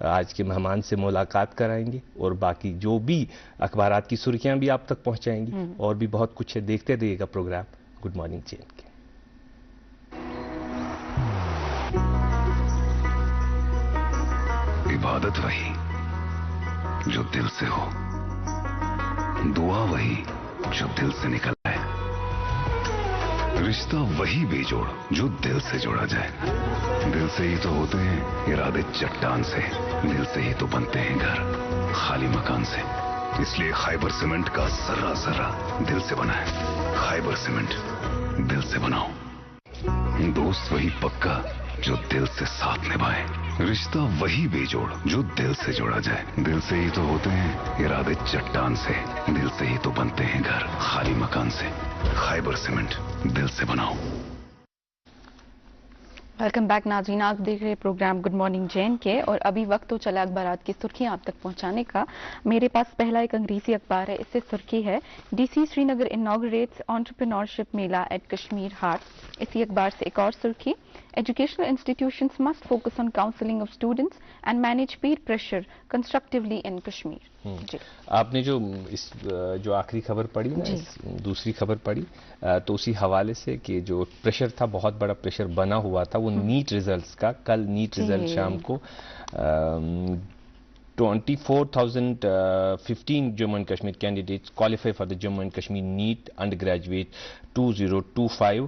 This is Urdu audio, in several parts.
آج کے مہمان سے ملاقات کرائیں گے اور باقی جو بھی اخبارات کی سرخیاں بھی آپ تک پہنچائیں گی اور بھی بہت کچھ ہے. دیکھتے رہیے گا پروگرام گڈ مارننگ JNK. عبادت وہی جو دل سے ہو, دعا وہی جو دل سے نکل آئے, رشتہ وہی بے جوڑ جو دل سے جوڑا جائے. دل سے ہی تو ہوتے ہیں ارادے چٹان سے, دل سے ہی تو بنتے ہیں گھر خالی مکان سے. اس لیے خیبر سیمنٹ کا ذرہ ذرہ دل سے بنا ہے. خیبر سیمنٹ, دل سے بناؤ. دوست وہی پکا جو دل سے ساتھ نبھائے, رشتہ وہی بے جوڑ جو دل سے جوڑا جائے. دل سے ہی تو ہوتے ہیں ارادے چٹان سے, دل سے ہی تو بنتے ہیں گھر خالی مکان سے. خیبر سیمنٹ, دل سے بناؤ. ویلکم بیک ناظرین, آپ دیکھ رہے پروگرام گڈ مارننگ JNK اور ابھی وقت تو چلا اخبارات کی سرخیاں آپ تک پہنچانے کا. میرے پاس پہلا ایک انگریزی اخبار ہے. اس سے سرخی ہے DC Srinagar inaugurates entrepreneurship mela at Kashmir haat. اسی اخبار سے ایک اور سرخی, educational institutions must focus on counselling of students and manage peer pressure constructively in Kashmir. جی آپ نے جو آخری خبر پڑھی نا, دوسری خبر پڑھی تو اسی حوالے سے کہ جو پریشر تھا, بہت بڑا پریشر بنا ہوا تھا وہ نیٹ ریزلٹس کا. کل نیٹ ریزلٹ شام کو 24,015 Jammu and Kashmir candidates qualify for the Jammu and Kashmir NEET undergraduate 2025.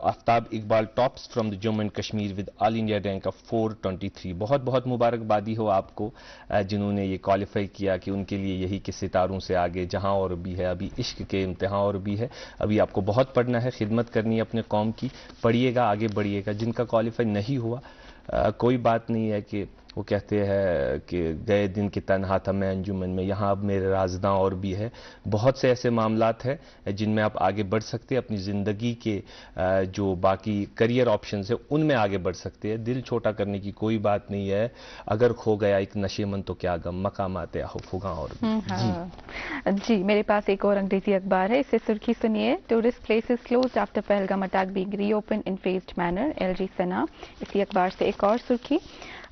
Aftab Iqbal tops from the Jammu and Kashmir with all India rank of 423. بہت بہت مبارکبادی ہو آپ کو جنہوں نے یہ کوالیفائی کیا, کہ ان کے لیے یہی کہ ستاروں سے آگے جہاں اور بھی ہے, ابھی عشق کے امتحان اور بھی ہے, ابھی آپ کو بہت پڑھنا ہے, خدمت کرنی ہے اپنے قوم کی. پڑھیے گا, آگے بڑھیے گا. جن کا کوالیفائی نہیں ہوا کوئی بات نہیں ہے, کہ وہ کہتے ہیں کہ گئے دن کی تنہا تھا میں انجمن میں, یہاں اب میرے رازداں اور بھی ہے. بہت سے ایسے معاملات ہیں جن میں آپ آگے بڑھ سکتے ہیں, اپنی زندگی کے جو باقی کریئر آپشنز ہیں ان میں آگے بڑھ سکتے ہیں. دل چھوٹا کرنے کی کوئی بات نہیں ہے. اگر کھو گیا ایک نشے من تو کیا غم, مقامات فگاں اور بھی. جی میرے پاس ایک اور انگریزی اخبار ہے. اس سے سرخی سنیے, tourist places closed after Pahalgam attack being reopen in phased manner, LG Sinha. اسی اخبار سے ایک اور سرخی,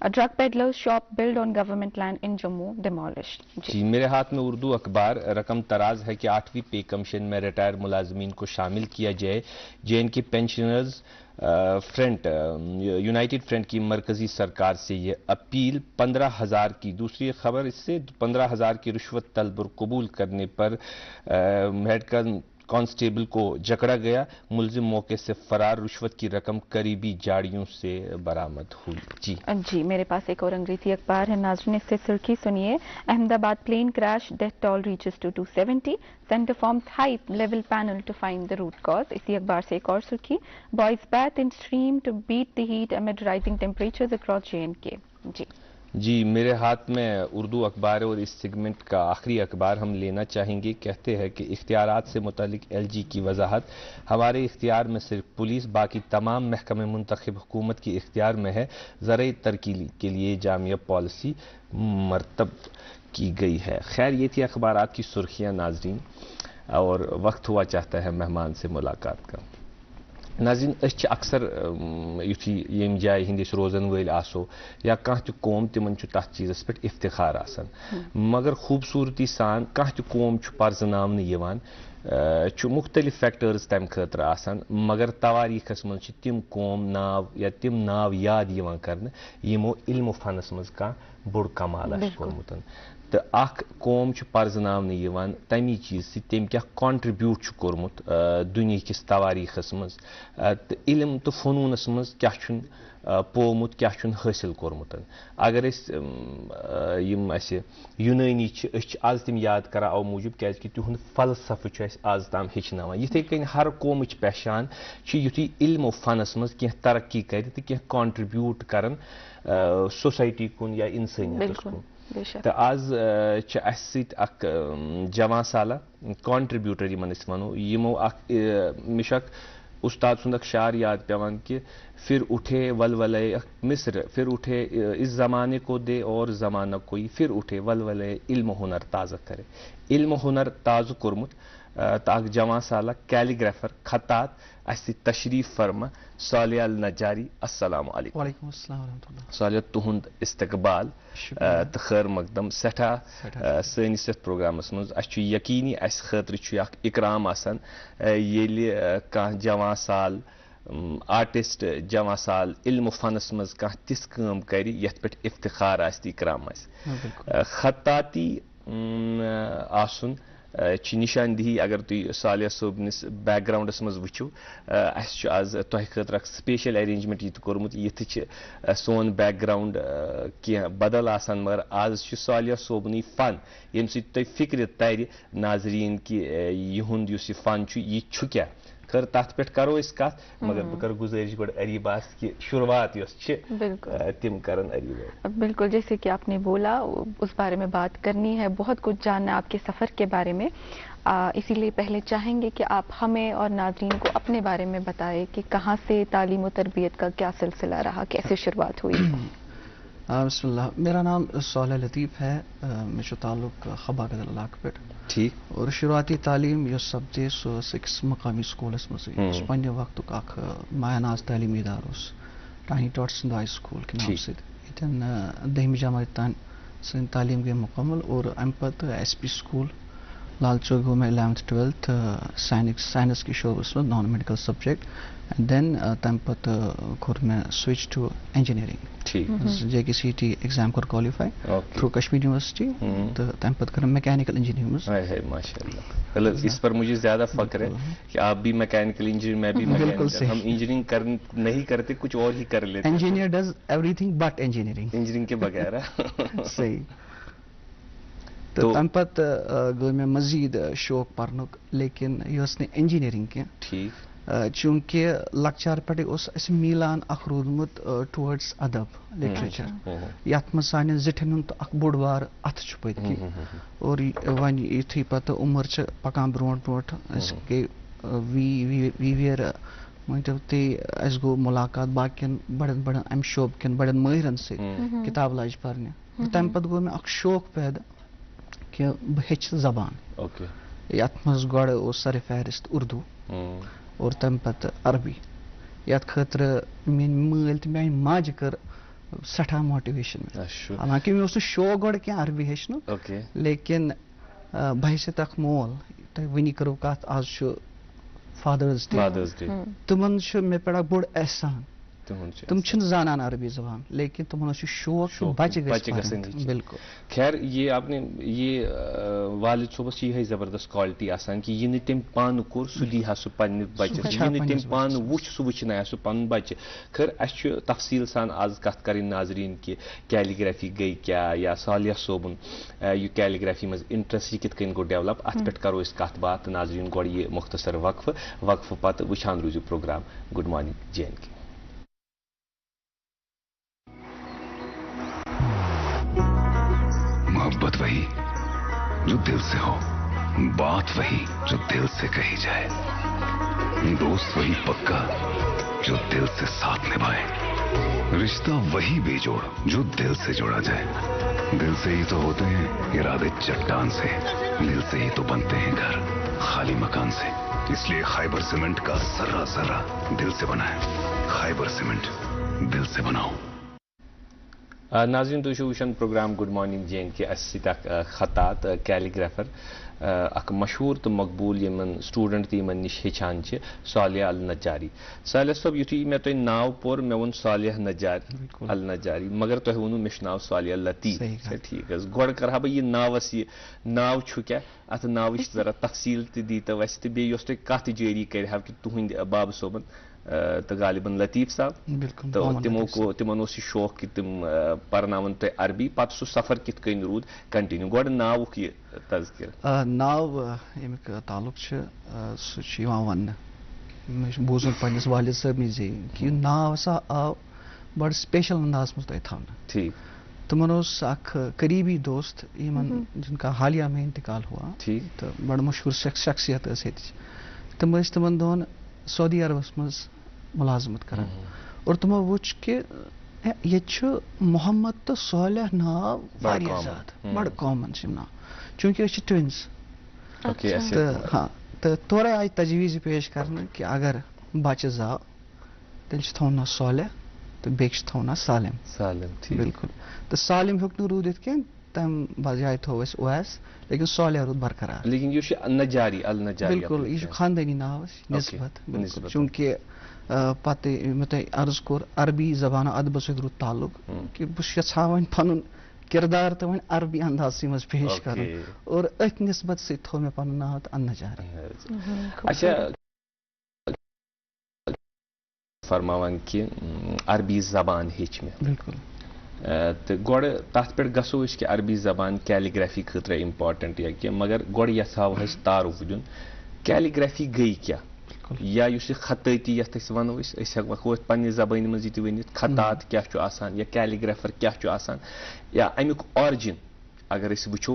drug peddler shop built on government land in Jammu demolished. جی میرے ہاتھ میں اردو اخبار. رقم تراز ہے کہ 8ویں پے کمیشن میں ریٹائر ملازمین کو شامل کیا جائے. JNK pensioners front United front کی مرکزی سرکار سے یہ اپیل. 15,000 کی دوسری خبر اس سے, 15,000 کی رشوت طلب قبول کرنے پر ہیڈ کانسٹیبل کو جکڑا گیا. ملزم موقع سے فرار, رشوت کی رقم قریبی جاڑیوں سے برآمد ہوئی. جی میرے پاس ایک اور انگریزی اخبار ہے ناظرین. اس سے سرخی سنیے, Ahmedabad plane crash, death toll reaches to 270, centre forms high level panel to find the root cause. اسی اخبار سے ایک اور سرخی, boys bathe in stream to beat the heat امid رائزنگ ٹیمپریچرز اکراس JNK. جی میرے ہاتھ میں اردو اخبار ہے اور اس سیگمنٹ کا آخری اخبار ہم لینا چاہیں گے. کہتے ہیں کہ اختیارات سے متعلق LG کی وضاحت, ہمارے اختیار میں صرف پولیس, باقی تمام محکمے منتخب حکومت کی اختیار میں ہے. زرعی ترقی کے لیے جامع پالیسی مرتب کی گئی ہے. خیر یہ تھی اخبارات کی سرخیاں ناظرین, اور وقت ہوا چاہتا ہے مہمان سے ملاقات کا. ناظرین اس اکثر یتھی یم جائے ہندس روزن ول آسو یا کانٛہہ تہِ قوم تمن تتھ چیزس پہ افتخار آسان, مگر خوبصورتی سان کانٛہہ تہِ قوم پرزناونہٕ یوان, مختلف فیکٹرز تمہ خاطر آسان, مگر تواریخس من تم قوم ناو یا تم ناو یاد یوان کرنہٕ یمو علم و فنس مز کانٛہہ بوٚڑ کمال آسہِ کوٚرمُت. تو اخ قوم پرزناونہٕ یوان تمی چیز سی تم کیا کنٹربیوٹ کورمت دنیا کس تواریخس مز, تو علم تو فنونس مز کیا چھن پومت کیا چھن حاصل کورمت. اگر یم اسہ یونانی آز تم یاد کران او موجوب کیازِ کہ تہند فلسفہ اس آز تام ہیچناوان. یتھے کن ہر قومچ پہچان یتھی علم و فنس مز کی ترقی کر تو کی کنٹربیوٹ کرن سوسائٹی کن یا انسانیت کن. تو آز اس ست اخ جوان سالہ کانٹربیوٹر یمن ونو یمو مش استاد سند اخ شعر یاد پیوان کہ پھر اٹھے ولولے مصر, پھر اٹھے اس زمانے کو دے اور زمانہ کوئی, پھر اٹھے ولولے علم و ہنر تازہ کرے. علم و ہنر تازہ کورمت تو اخ جوان سالہ کیلیگرافر خطاط اس تشریف فرما صالح النجاری. السلام علیکم. وعلیکم السلام ورحمۃ اللہ. صالح تہند استقبال تو خیر مقدم سٹھا سنس یتھ پروگرامس مز اس یقینی اس خاطر اخ اکرام آسان ییلہِ کانٛہہ جوان سال آرٹسٹ جوان سال علم و فنس مز کانٛہہ تِژھ کٲم کرِ یتھ پٮ۪ٹھ افتخار آسہِ تہٕ اکرام آسہِ. خطاطی آسُن چھ نشاندہی اگر تُہۍ صالح صٲبنِس بیک گراؤنڈس مز وٕچھِو. اَسہِ چھُ آز تۄہہِ خٲطرٕ اکھ سپیشل ارینجمنٹ یہِ تہِ کوٚرمُت یِتھٕ چھِ سون بیک گراؤنڈ کینٛہہ بدل آسان مگر آز چھُ صالح صٲبنٕے فن ییٚمہِ سۭتۍ تۄہہِ فکرِ ترِ ناظریٖن کہِ یِہُنٛد یُس یہِ فن چھُ یہِ چھُ کیٛاہ. خیر تتھ پٮ۪ٹھ کرو أسۍ کتھ مگر بہٕ کرٕ گُزٲرِش گۄڈٕ اریٖباہس کہِ شروعات یۄس چھِ تِم کرن اریٖبا. بالکل جیسے کہ آپ نے بولا اس بارے میں بات کرنی ہے, بہت کچھ جاننا ہے آپ کے سفر کے بارے میں, اسی لیے پہلے چاہیں گے کہ آپ ہمیں اور ناظرین کو اپنے بارے میں بتائیں کہ کہاں سے تعلیم و تربیت کا کیا سلسلہ رہا, کیسے شروعات ہوئی. بسم اللہ. میرا نام صالح لطیف ہے, مے چھُ تعلق خبا گدل علاقہ پہ. ٹھیک. اور شروعاتی تعلیم یۄس سپدے سۄ ٲس أکِس مقامی سکوٗلس منٛزٕے. یُس پننہِ وقتُک اکھ مایا ناز تعلیمی ادارٕ اوس, ٹانی ٹاٹسن ہائی سکوٗل کہِ ناوٕ سۭتۍ. ییٚتٮ۪ن 10ہمہِ جمٲژ تام سٲنۍ تعلیٖم گٔے مُکمل اور امہِ پتہٕ S P school Lal Chowk گوٚو مےٚ 11th 12th ساینس کِس شعبس منٛز non medical subject. And then تمہِ پتہٕ کوٚر مےٚ switch to engineering. J K C T exam کوٚر کوالیفائی تھرو کشمیر یونیورسٹی تہٕ تمہِ پتہٕ کٔر میکینکل انجینئرنگ منٛز. ماشاء اللہ, اس پر مجھے زیادہ فخر ہے کہ آپ بھی میکینکل انجینئر, میں بھی میکینکل. ہم انجینئرنگ نہیں کرتے, کچھ اور ہی کر لیتے. Engineer does every thing but engineering. Engineering کے بغیر. صحیح. تو تمہِ پتہٕ گوٚو مےٚ مزیٖد شوق پرنُک, لیکن یہِ ٲس نہٕ انجینئرنگ کینٛہہ. ٹھیک. چوٗنٛکہِ لۄکچار پٮ۪ٹھٕے اوس اَسہِ میلان اکھ روٗدمُت ٹُوٲڈٕس ادب لِٹریچر, یتھ منٛز سانٮ۪ن زِٹھٮ۪ن ہُنٛد اکھ بوٚڑ بار اتھٕ چھُ پٔتۍ کِنۍ. اور وۄنۍ یُتھُے پتہٕ عُمر چھِ پکان برونٛٹھ برونٛٹھ أسۍ گٔے وی وِیر مٲنۍتو تُہۍ اَسہِ گوٚو مُلاقات باقین بڑٮ۪ن بڑٮ۪ن امہِ شعوبہٕ کٮ۪ن بڑٮ۪ن مٲہرن سۭتۍ, کِتاب لاجہِ پرنہِ. تمہِ پتہٕ گوٚو مےٚ اکھ شوق پٲدٕ کہِ بہٕ ہیٚچھِ زبان. یتھ منٛز گۄڈٕ اوس سرِ فہرست اردوٗ اور تمہِ پتہٕ عربی, یتھ خٲطرٕ میٲنۍ مٲلۍ تہٕ میانہِ ماجہِ کٔر سٮ۪ٹھاہ ماٹِویشن. حالانکہِ مےٚ اوس نہٕ شوق گۄڈٕ کینٛہہ عربی ہیٚچھنُک, لیکن بحثیت اکھ مول, تۄہہِ وٕنی کٔرٕو کتھ آز چھُ فادٲرٕز ڈے, تِمن چھُ مےٚ پٮ۪ٹھ اکھ بوٚڑ احسان. تم چھِنہٕ زانان عربی زبان لیکن تمن اوس یہِ شوق بچہِ گژھن. بالکل. خیر یہ آپ نے یہ والد صٲبس چھِ یِہے زبردست کوالٹی آسان کہ یہِ نہٕ تٔمۍ پانہٕ کوٚر سُہ دی ہا سُہ پننِس بچس, یہِ نہٕ تٔمۍ پانہٕ وٕچھ سُہ وٕچھنایا سُہ پنُن بچہِ. خیر اسہِ چھُ تفصیل سان آز کتھ کرٕنۍ ناظریٖن کہِ کیلیگرافی گٔے کیٛاہ, یا صالح صٲبُن یہِ کیلیگرافی منٛز انٹرسٹ یہِ کِتھ کٔنۍ گوٚو ڈیولپ, اتھ پٮ۪ٹھ کرو أسۍ کتھ باتھ. ناظریٖن گۄڈٕ یہِ مختصر وقفہٕ پتہٕ وٕچھان روٗزِو program good morning J and K. محبت وہی جو دل سے ہو, بات وہی جو دل سے کہی جائے, دوست وہی پکا جو دل سے ساتھ نبھائے, رشتہ وہی بے جوڑ جو دل سے جوڑا جائے. دل سے ہی تو ہوتے ہیں ارادے چٹان سے, دل سے ہی تو بنتے ہیں گھر خالی مکان سے. اس لیے خیبر سیمنٹ کا ذرہ ذرہ دل سے بنا ہے. خیبر سیمنٹ, دل سے بناؤ. ناظرین تُہۍ چھِو وٕچھان programme good morning J and K. اَسہِ سۭتۍ اکھ خطاط کیلیگرافر, اکھ مشہوٗر تہٕ مقبوٗل یِمن سٹوٗڈنٹ تہِ یِمن نِش ہیٚچھان چھِ, صالح النجاری. صالح صٲب, یُتھُے مےٚ تۄہہِ ناو پوٚر مےٚ ووٚن صالح النجاری, مگر تۄہہِ ووٚنوُ مےٚ چھُ ناو صالح لطیف. ٹھیٖک حظ. گۄڈٕ کرٕ ہا بہٕ یہِ ناوس, یہِ ناو چھُ کیٛاہ, اتھ ناوٕچ ذرا تفصیل تہِ دیٖتو اَسہِ, تہٕ بیٚیہِ یۄس تۄہہِ کتھ جٲری کٔرِہو کہِ تُہنٛدۍ بابہٕ صٲبن تہٕ غالباً لطیف صاحب, تہٕ تِمن اوس یہِ شوق کہِ تِم پرناون تۄہہِ عربی. پتہٕ سُہ سفر کِتھ کٔنۍ روٗد کنٹِنیو, گۄڈٕ ناوُک یہِ تذکِر. ناو ییٚمیُک تعلق چھُ سُہ چھُ یِوان وننہٕ, مےٚ چھُ بوٗزمُت پننِس والد صٲبنہِ زِ کہِ یہِ ناو ہسا آو بڑٕ سپیشل انداز منٛز تۄہہِ تھاونہٕ. ٹھیٖک. تِمن اوس اکھ قریبی دوست یِمن جن کا حالیہ میں انتقال ہوا, تہٕ بڑٕ مشہوٗر شخصیت ٲس ییٚتِچ. تِم ٲسۍ تِمن دۄہن سعودی عربس منٛز مُلازمت کران, اور تِمو وٕچھ کہِ ییٚتہِ چھُ محمد تہٕ صالح ناو واریاہ زیادٕ بڑٕ کامن چھِ یِم ناو, چوٗنٛکہِ أسۍ چھِ ٹوِنز. تہٕ تو تورے آئی تجویز پیش کرنا کہ اگر بچہ زاو تیل تھونا صالح تو بیک تھونا سالم. سالم ٹھیک. بالکل. تو سالم ہیوک روٗدِتھ کینٛہہ تم بجائے تھو اس اویس لیکن صالح روٗد برقرار. لیکن یہ نجاری النجاری. بالکل یہ خاندانی ناو نسبت. بالکل چونکہ پتہ میں تۄہہِ عرض کوٚر عربی زبان ادبس سۭتۍ روٗد تعلق کہ بہٕ چھُس یژھان وۄنۍ پنُن کردار تہِ وۄنۍ عربی اندازسٕے منٛز پیش کرُن اور أتھۍ نسبت سۭتۍ تھوٚو مےٚ پنُن ناو تہٕ النجار. اچھا فرماوان کہ عربی زبان ہیچ میں. بالکل. تو گۄڈٕ تَتھ پٮ۪ٹھ گژھو أسۍ کہِ عربی زبان کیلیگرافی خٲطرٕ امپارٹنٹ یا کینٛہہ مگر گۄڈٕ یژھاو أسۍ تعارُف دیُن کیلیگرافی گٔے کیٛاہ یا یُس یہِ خطٲطی یتھ أسۍ ونو أسۍ ہٮ۪کو یتھ پننہِ زبٲنہِ منٛز یہِ تہِ ؤنِتھ خطات کیٛاہ چھُ آسان یا کیلیگرافر کیٛاہ چھُ آسان یا امیُک آرجن اگر أسۍ وٕچھو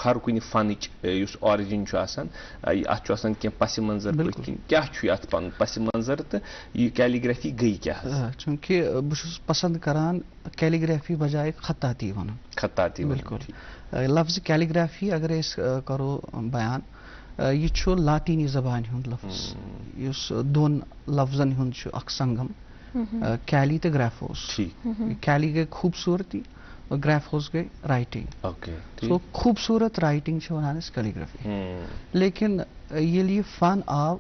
ہر کُنہِ فنٕچ یُس آرجن چھُ آسان اتھ چھُ آسان کینٛہہ پس منظر پٔتھۍ کِنۍ کیٛاہ چھُ اتھ پنُن پس منظر تہٕ یہِ کیلیگرافی گٔے کیٛاہ. چوٗنٛکہِ بہٕ چھُس پسنٛد کران کیلیگرافی بجائے خطاطی ونُن. خطاطی. بالکل. لفظ کیلیگرافی اگر أسۍ کرو بیان یہ چھُ لاطینی زبانہِ ہُنٛد لفظ یُس دۄن لفظن ہُنٛد چھُ اکھ سنگم کیلی تہٕ گریفوس. کیلی گٔے خوٗبصوٗرتی اور گریفوس گٔے رائٹنگ. سو خوٗبصوٗرت رائٹنگ چھِ ونان أسۍ کیلیگرافی. لیکن ییٚلہِ یہِ فن آو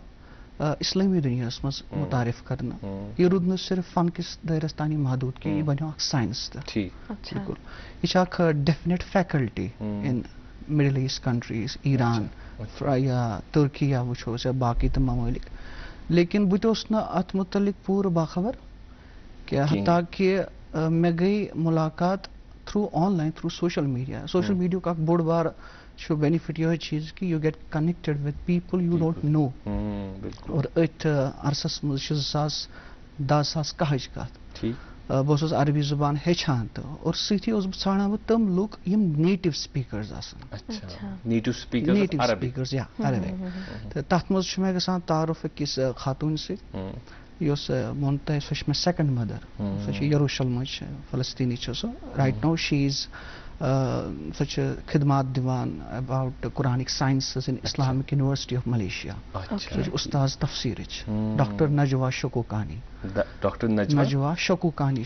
اسلٲمی دُنیاہس منٛز متعارف کرنہٕ یہِ روٗد نہٕ صرف فن کِس دٲیرس تانی محدوٗد کینٛہہ یہِ بنیو اکھ ساینس تہِ. بالکل. یہِ چھِ اکھ ڈیفنِٹ فیکلٹی ان مڈل ایسٹ کنٹریز ایران یا ترکی یا وٕچھو أسۍ یا باقٕے تہِ ممٲلِک. لیکن بہٕ تہِ اوسُس نہٕ اتھ متعلق پوٗرٕ باخبر کہ حتیٰ کہ مےٚ گٔے مُلاقات through online through social media. Social میڈیاہُک اکھ بوٚڑ بار چھُ بینِفٹ یِہوے چیٖز کہ you get connected with people you don't know. اور أتھۍ عرصس منٛز چھِ 2010-2011 کتھ بہٕ اوسُس عربی زبان ہیٚچھان تہٕ اور سۭتی اوسُس بہٕ ژھانڈان بہٕ تِم لُکھ یِم نیٹِو سپیٖکٲرٕز آسان. نیٹِو سپیٖکٲرٕز یا عربِک. تہٕ تتھ منٛز چھُ مےٚ گژھان تعارُف أکِس خاتوٗنہِ سۭتۍ یۄس ووٚن تۄہہِ سۄ چھِ مےٚ سیکنڈ مدر. سۄ چھِ یروشلمٕچ فلسطیٖنی چھِ سۄ. رایٹ نو شی از سۄ چھِ خدمات دِوان about Quranic sciences in Islamic University of Malaysia. سۄ چھِ استاذ تفسیٖرٕچ ڈاکٹر نجوا شکوکانی. نجوا شکوکانی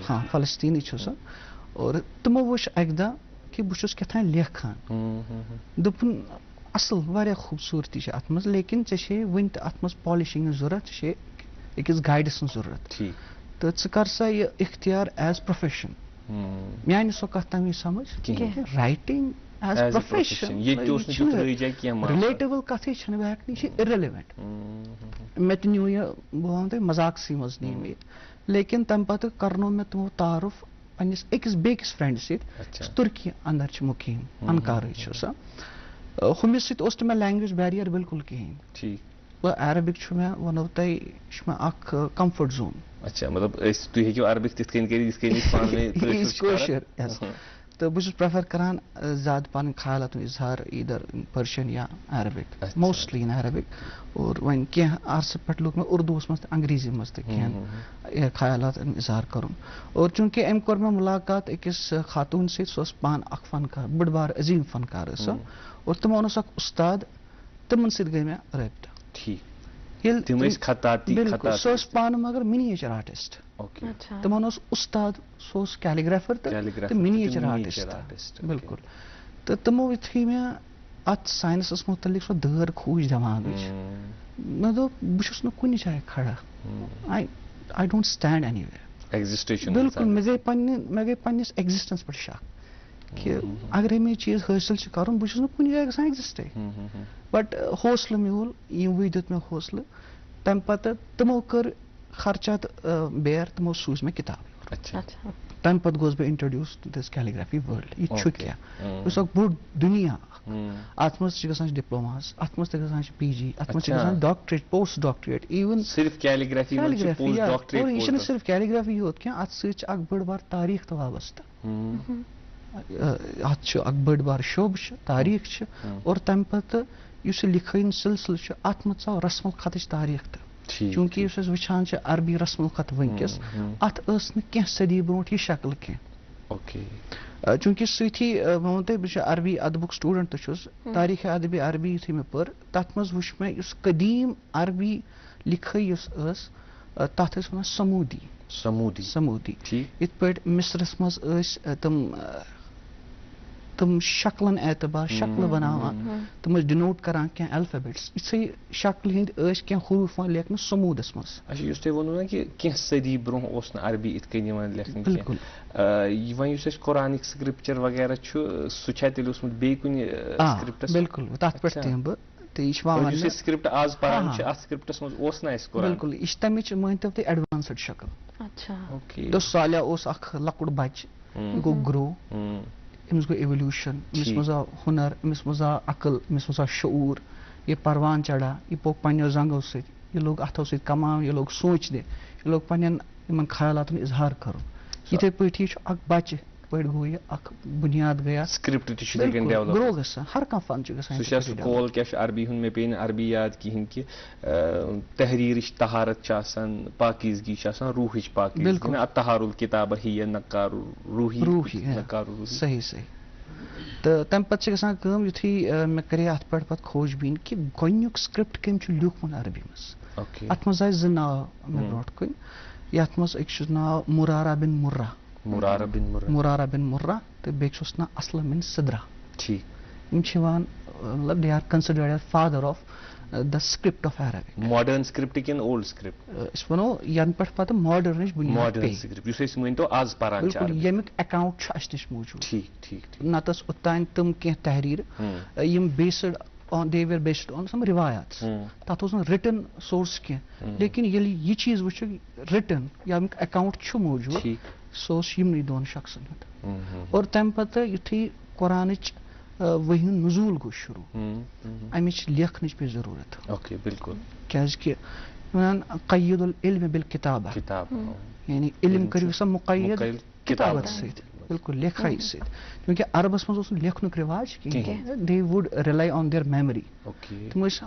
ہاں فلسطیٖنی چھِ سۄ. اور تِمو وٕچھ اکہِ دۄہ کہ بہٕ چھُس کیٛاہ تام لیکھان دوٚپُن اصل واریاہ خوٗبصوٗرتی چھِ اتھ منٛز لیکن ژےٚ چھے وٕنہِ تہِ اتھ منٛز پالشنگ ہٕنٛز ضروٗرت ژےٚ چھے أکِس گایڈٕ سٕنٛز ضروٗرت تہٕ ژٕ کر سا یہِ اختیار ایز پروفیشن. مےٚ آیہِ نہٕ سۄ کتھ تمی سمجھ رایٹنگ ایز پروفیشن رِلیٹیبل کتھٕے چھنہٕ بہٕ ہٮ۪کہٕ نہٕ یہِ چھِ اِرریلیوینٹ. مےٚ تہِ نیوٗ یہِ بہٕ ونہٕ تۄہہِ مذاقسٕے منٛز نی مےٚ یہِ. لیکن تمہِ پتہٕ کرنو مےٚ تِمو تعارُف پننِس أکِس بیٚکِس فرینڈ سۭتۍ یُس تُرکی اندر چھِ مُقیٖم انکارٕچ چھِ سۄ. ہُمِس سۭتۍ اوس نہٕ مےٚ لینگویج بیریر بالکل کِہینۍ. عربِک چھُ مےٚ ونو تۄہہِ یہِ چھُ مےٚ اکھ کمفٲرٹ زون. اچھا مطلب تُہۍ ہیٚکِو عربِک تِتھ کٔنۍ کٔرِتھ یِتھ کٔنۍ أسۍ پانہٕ ؤنۍ کٲشُر. تہٕ بہٕ چھُس پریفر کران زیادٕ پنٕنۍ خیالات اظہار ایٖدر پٔرشن یا عربِک موسٹلی ان عربِک. اور وۄنۍ کینٛہہ عرصہٕ پٮ۪ٹھ لوٚگ مےٚ اردوٗوس منٛز تہٕ انگریٖزی منٛز تہِ کینٛہہ خیالات اظہار کرُن. اور چوٗنٛکہِ أمۍ کوٚر مےٚ مُلاقات أکِس خاتوٗن سۭتۍ سۄ ٲس پانہٕ اکھ فنکار بٔڑ بار عظیٖم فنکار ٲس سۄ. اور تِمو اوٚنُس اکھ اُستاد تِمن سۭتۍ گٔے مےٚ رٲبطہٕ. بالکل سۄ ٲس پانہٕ مگر مِنیچر آرٹسٹ. تِمن اوس اُستاد سُہ اوس کیلیگرافر تہٕ مِنیچر آرٹسٹ. بالکل. تہٕ تِمو یُتھُے مےٚ اتھ ساینسس متعلق سۄ دٲر کھوٗج دٮ۪ماغٕچ مےٚ دوٚپ بہٕ چھُس نہٕ کُنہِ جایہِ کھڑا. آی ڈونٹ سٹینڈ اینی ویر. بالکل مےٚ گٔے پننِس ایگزسٹنس پٮ۪ٹھ شک کہ اگرے مےٚ یہِ چیٖز حٲصِل چھُ کرُن بہٕ چھُس نہٕ کُنہِ جایہِ گژھان ایگزسٹے. بٹ حوصلہٕ میوٗل یِموٕے دیُت مےٚ حوصلہٕ. تمہِ پتہٕ تِمو کٔر خرچات بیر تِمو سوٗز مےٚ کِتاب. تمہِ پتہٕ گوس بہٕ انٹرڈیوٗس ٹُو دِس کیلیگرافی ورلڈ. یہِ چھُ کیٛاہ یہِ اوس اکھ بوٚڑ دُنیا اکھ. اتھ منٛز تہِ چھِ گژھان ڈپلوماز اتھ منٛز تہِ گژھان چھِ پی جی اتھ منٛز چھِ گژھان ڈاکٹریٹ پوسٹ ڈاکٹریٹ ایون صرف کیلیگرافی. یہِ چھِنہٕ صرف کیلیگرافی یوت کینٛہہ اتھ سۭتۍ چھِ اکھ بٔڑ بار تٲریٖخ تہِ وابستہٕ. اتھ چھُ اکھ بٔڑ بار شعبہٕ چھُ تٲریٖخ چھُ. اور تمہِ پتہٕ یُس یہِ لِکھٲنۍ سلسلہٕ چھُ اتھ منٛز ژاو رسم الخطٕچ تٲریٖخ تہِ. چوٗنٛکہِ یُس أسۍ وٕچھان چھِ عربی رسم الخط وٕنکیٚس اتھ ٲس نہٕ کینٛہہ صدی برونٛٹھ یہِ شکل کینٛہہ. چونکہ سۭتی ووٚن تۄہہِ بہٕ چھُس عربی ادبُک سٹوٗڈنٛٹ تہِ چھُس تاریٖخ ادبی عربی یُتھُے مےٚ پٔر تَتھ منٛز وٕچھ مےٚ یُس قدیٖم عربی لِکھٲے یُس ٲس تَتھ ٲسۍ وَنان سموٗدی یِتھ پٲٹھۍ مِصرَس منٛز ٲسۍ تِم شکلن اعتبار شکلہٕ بناوان تِم ٲسۍ ڈِنوٹ کران کینٛہہ الفابیٹس یِژھے شکلہِ ہٕنٛدۍ ٲسۍ کینٛہہ حروٗف یِوان لیکھنہٕ سموٗدس منٛز. اچھا یُس تۄہہِ ووٚنوُ نا کہِ کینٛہہ صدی برونٛہہ اوس نہٕ عربی یِتھ کٔنۍ یِوان لیکھنہٕ بِلکُل وۄنۍ یُس اَسہِ قرآنِک سکرپچر وغیرہ چھُ سُہ چھا تیٚلہِ اوسمُت بیٚیہِ کُنہِ سکرپٹس؟ بِلکُل تتھ پٮ۪ٹھ تہِ یِمہٕ بہٕ تہٕ یہِ چھُ وَنان یُس سکرپٹ آز پران چھِ اَتھ سکرپٹس منٛز اوس نہٕ اَسہِ قرآن؟ بِلکُل یہِ چھِ تَمِچ مٲنۍتو تُہۍ ایڈوانسٕڈ شکل. دوٚپ صالح اوس اکھ لۄکُٹ بچہِ یہِ گوٚو گرو أمِس گوٚو ایولیوشن أمِس منٛز آو ہُنر أمِس منٛز آو عقل أمِس منٛز آو شعوٗر یہِ پروان چڑھا یہِ پوٚک پنٛنیو زنٛگو سۭتۍ یہِ لوگ اتھو سۭتۍ کماوُن یہِ لوگ سونٛچنہِ یہِ لوگ پنٛنٮ۪ن یِمن خیالاتن اظہار کرُن. یِتھے پٲٹھی چھُ اکھ بچہِ پٲٹھۍ گوٚو یہِ اکھ بُنیاد گٔیا سکرپٹ تہِ چھُ ڈیولپ گرو گژھان ہر کانٛہہ فن چھُ گژھان. سُہ چھا سُہ کول کیٛاہ چھُ عربی ہُنٛد مےٚ پیٚیہِ نہٕ عربی یاد کِہینۍ کہِ تحریٖرٕچ طہارت چھِ آسان پاکیٖزگی چھِ آسان روٗحٕچ پاکیٖزگی الطہارُ الکِتابہ ہِیَ نقارُ روٗحی. صحیح تہٕ تَمہِ پتہٕ چھِ گژھان کٲم یُتھُے مےٚ کَرے اَتھ پٮ۪ٹھ پتہٕ کھوج بیٖن کہِ گۄڈنیُک سکرپٹ کٔمۍ چھُ لیوٗکھمُت عربی منٛز. اَتھ منٛز آسہِ 2 ناو مےٚ برونٛٹھ کُن یَتھ منٛز أکِس چھُس ناو مُرارہ بِن مُرہ تہٕ بیٚکِس اوس ناو اسلم بِن سدرا. یِم چھِ یِوان مطلب they are considered as father of the script of Arabic. Modern script کِنہٕ اولڈ سکرپٹ؟ أسۍ وَنو یَنہٕ پٮ۪ٹھ پتہٕ ماڈٲرنٕچ بُنیاد ییٚمیُک اٮ۪کاوُنٹ چھُ اَسہِ نِش موٗجوٗد. نتہٕ ٲس اوٚتانۍ تِم کینٛہہ تحریٖر یِم based they Veer based on سم رِوایات تَتھ اوس نہٕ رِٹن سورس کینٛہہ لیکن ییٚلہِ یہِ چیٖز وٕچھو رِٹن ییٚمیُک اٮ۪کاوُنٹ چھُ موٗجوٗد سُہ اوس یِمنٕے 2 شخصن ہُنٛد. اور تَمہِ پتہٕ یُتھُے قرآنٕچ ؤحی ہُنٛد نزوٗل گوٚو شروٗع اَمِچ لیکھنٕچ پیٚیہِ ضروٗرت. کیازِ کہِ وَنان قید العلم بالکتابہ یعنی علم کٔرِو سا مُقید کِتابت سۭتۍ بِلکُل لیکھٲیی سۭتۍ کیونکہِ عربس منٛز اوس نہٕ لیکھنُک رِواج کِہینۍ. دے وُڈ رِلاے آن دیَر میمری. تِم ٲسۍ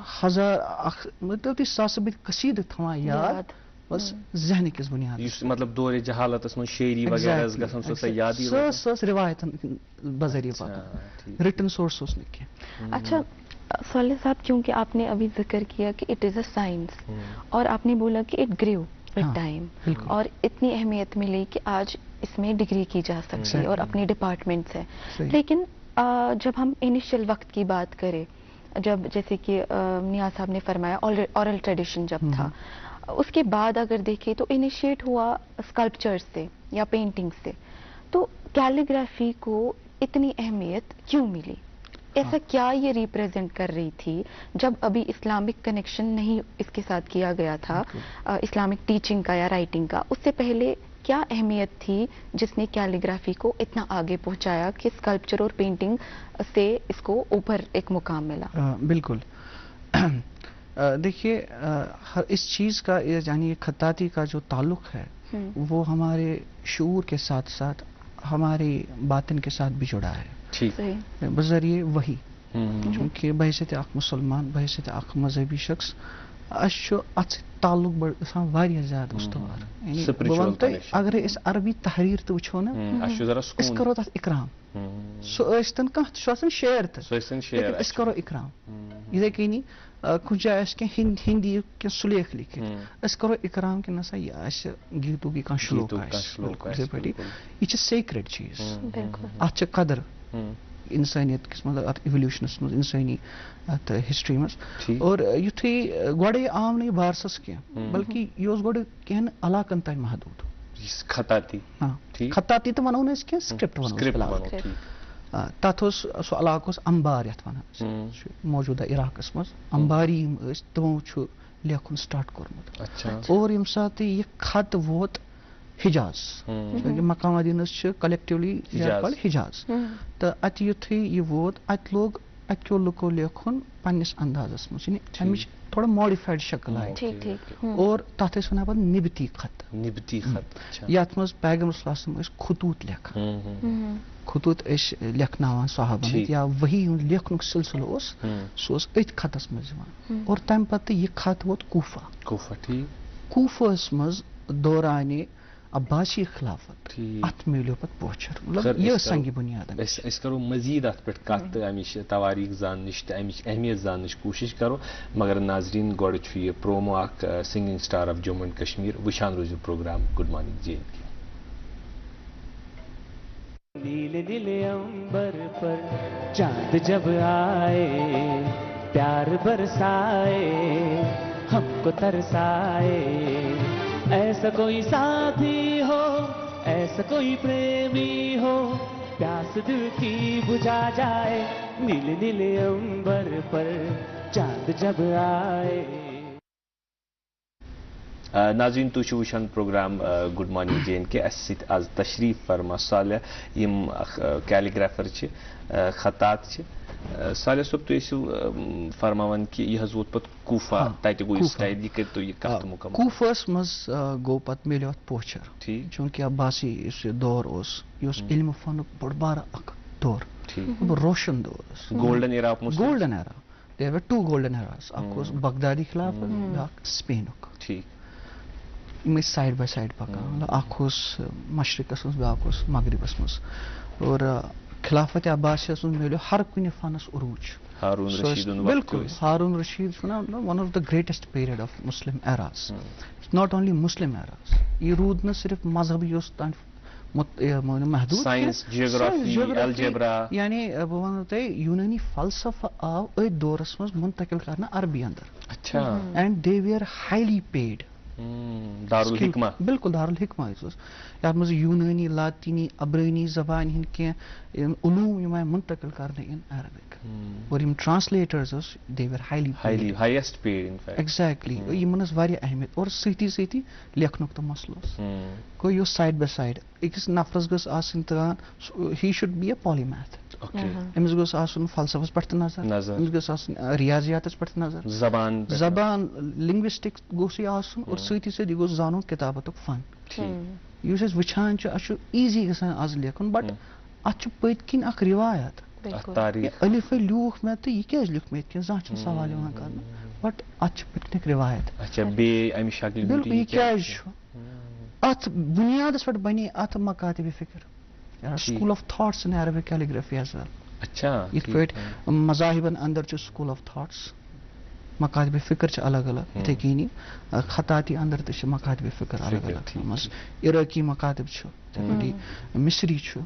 مٲنۍتو تُہۍ ساسہٕ بٔدۍ قصیٖدٕ تھاوان یاد بس ذہنہٕ کِس بُنیادس مطلب دورِ جہالتس منٛز شٲعری وغیرہ سۄ ٲس رِوایتن بذریعہ پتہٕ رِٹن سورس اوس نہٕ کینٛہہ. اچھا صالح صاحب کیونکہ آپ نے ابھی ذکر کیا کہ اٹ از اے سائنس اور آپ نے بولا کہ اٹ گریو ود ٹائم اور اتنی اہمیت ملی کہ آج اس میں ڈگری کی جا سکتی ہے اور اپنے ڈپارٹمنٹس ہیں. لیکن جب ہم انیشیل وقت کی بات کریں جب جیسے کہ نیاز صاحب نے فرمایا اورل ٹریڈیشن جب تھا اس کے بعد اگر دیکھیں تو انیشیٹ ہوا اسکلپچر سے یا پینٹنگ سے تو کیلیگرافی کو اتنی اہمیت کیوں ملی؟ ایسا کیا یہ ریپریزنٹ کر رہی تھی جب ابھی اسلامک کنیکشن نہیں اس کے ساتھ کیا گیا تھا اسلامک ٹیچنگ کا یا رائٹنگ کا؟ اس سے پہلے کیا اہمیت تھی جس نے کیلیگرافی کو اتنا آگے پہنچایا کہ اسکلپچر اور پینٹنگ سے اس کو اوپر ایک مقام ملا؟ بالکل دیکھیے اس چیز کا یعنی خطاطی کا جو تعلق ہے وہ ہمارے شعور کے ساتھ ساتھ ہماری باطن کے ساتھ بھی جڑا ہے بذریعہ وحی. چونکہ بحیثیت اخ مسلمان بحیثیت اخ مذہبی شخص اتھ تعلق گژھان واریاہ زیادٕ استوار. بہٕ وَنہٕ تۄہہِ اگرے أسۍ عربی تحریٖر تہِ وٕچھو نا أسۍ کرو تتھ اِکرام. سُہ ٲسۍتن کانٛہہ تہِ سُہ آسن شعر تہِ لیکن أسۍ کرو اِکرام. یِتھے کٔنی کُنہِ جایہِ آسہِ کینٛہہ ہِندی کینٛہہ سُلیکھ لیکھِتھ أسۍ کرو اِکرام کہِ نسا یہِ آسہِ گیٖتُک یہِ کانٛہہ شلوک آسہِ یِتھے پٲٹھی یہِ چھِ سیکرِڈ چیٖز اتھ چھِ قدر انسٲنیت کِس مطلب اتھ ایولیوشنس منٛز انسٲنی اتھ ہسٹری منٛز. اور یُتھُے گۄڈے آو نہٕ یہِ بارسس کینٛہہ بلکہِ یہِ اوس گۄڈٕ کینٛہن علاقن تانۍ محدوٗد. خطاطی تہِ ونو نہٕ أسۍ کینٛہہ سکرپٹ ونو. تتھ اوس سُہ علاقہٕ اوس امبار یتھ ونان موجوٗدہ عراقس منٛز امباری یِم ٲسۍ تِمو چھُ لیکھُن سٹارٹ کوٚرمُت. اور ییٚمہِ ساتہٕ یہِ خط ووت حجاز چوٗنٛکہِ مکہ مدیٖنس چھِ کلیکٹِولی حجاز تہٕ اتہِ یُتھُے یہِ ووت اتہِ لوگ اتکیو لُکو لیکھُن پننِس اندازس منٛز یعنی امِچ تھوڑا ماڈِفایڈ شکل آیہِ اور تتھ ٲسۍ ونان پتہٕ نبتی خط یتھ منٛز پیغمبر صلی اللہ علیہ وسلم ٲسۍ خطوٗط لیکھان. خطوٗط ٲسۍ لیکھناوان صحابن یا وحی ہُنٛد لیکھنُک سلسلہٕ اوس سُہ اوس أتھۍ خطس منٛز یِوان. اور تمہِ پتہٕ یہِ خط ووت کوٗفہ. کوٗفہس منٛز دورانہِ عباسی خلافت ات میلیو پت پوچھر مطلب یہ سنگی بنیاد اس کرو مزید ات پہ کت امچ تواریخ زاننچ تو امچ اہمیت زاننچ کوشش کرو مگر ناظرین گوڑ یہ پرومو اخ singing star of Jammu and Kashmir وچھان روزو programme good morning J and K. نیلے نیلے امبر پر چاند جب آئے پیار برسائے ہم کو ترسائے ایسا کوئی ساتھی ہو ایسا کوئی پریمی ہو پیاس دل کی بجھا جائے نیلے نیلے امبر پر چاند جب آئے. ناظرین تھی وچھان programme good morning J and K اس ست آز تشریف فرما صالح یم کیلیگرافر خطات صالح صاحب تھی فرماوان کہ یہ ووت پہ کوفہ تتہ گو اسٹائل یہ کرتو یہ کت مکمل. کوفہس مز گو پتہ میلیو ات پوچھر چونکہ عباسی اس دور یہ علم فن بڑ بار اخ دور روشن دور golden era of Muslim. Golden era there were two golden eras اخ بغدادی خلافت بیاکھ سپینک. ٹھیک یم سائڈ بائی سائڈ پکان اخ مشرقس مز بیاکھ مغربس مز اور خلافت عباسیس مز میلیو ہر کن فنس عروج. ہارون رشید بالکل Harun Rashid one of the greatest period of Muslim eras. Not only Muslim eras یہ رود نا صرف مذہبی تان محدود سائنس جیوگرافی الجبرا یعنی بہ ونو تہ یونانی فلسفہ آو ات دورس مز منتقل کرنا عربی اندر. اچھا and they were highly paid. دارالحکمہ بالکل دارالحکمہ یتھ مز یونانی لاطینی عبرانی زبان ہند کی علوم یم منتقل کرنے ان عربک اور یم translators they were highly highest paid in fact. Exactly یمن واریاہ اہمیت اور سۭتی سۭتی لیکھنک تو مسلس گو یہ سائڈ بائی سائڈ أکس نفرس گژھ آسن تگان he should be a polymath. أمس گوٚژھ آسُن فلسفس پٮ۪ٹھ تہِ نظر أمس گٔژھ آسٕنۍ ریاضیاتس پٮ۪ٹھ تہِ نظر زبان لنگوسٹکس گوٚژھ یہِ آسُن اور سۭتی سۭتۍ یہِ گوٚژھ زانُن کتابتُک فن یُس أسۍ وٕچھان چھِ اَسہِ چھُ ایٖزی گژھان آز لیکھُن بٹ اتھ چھُ پٔتۍ کِنۍ اکھ رِوایت. الف لیوٗکھ مےٚ تہٕ یہِ کیازِ لیوٗکھ مےٚ یِتھ کٔنۍ زانٛہہ چھُنہٕ سوال یِوان کرنہٕ بٹ اتھ چھِ پٔتۍ کِنۍ اکھ رِوایت. بالکل یہِ کیازِ چھُ اتھ بُنیادس پٮ۪ٹھ بنے اتھ مکاتب فکر school of thoughts in Arabic calligraphy as well. اچھا یِتھ پٲٹھۍ مذاہبن اندر چھُ سکول آف تھاٹس مکاتب فکر چھِ الگ الگ یِتھے کٔنی خطاطی اندر تہِ چھِ مکاتب فکر الگ الگ منٛز عراقی مکاتب چھُ یِتھے پٲٹھی مصری چھُ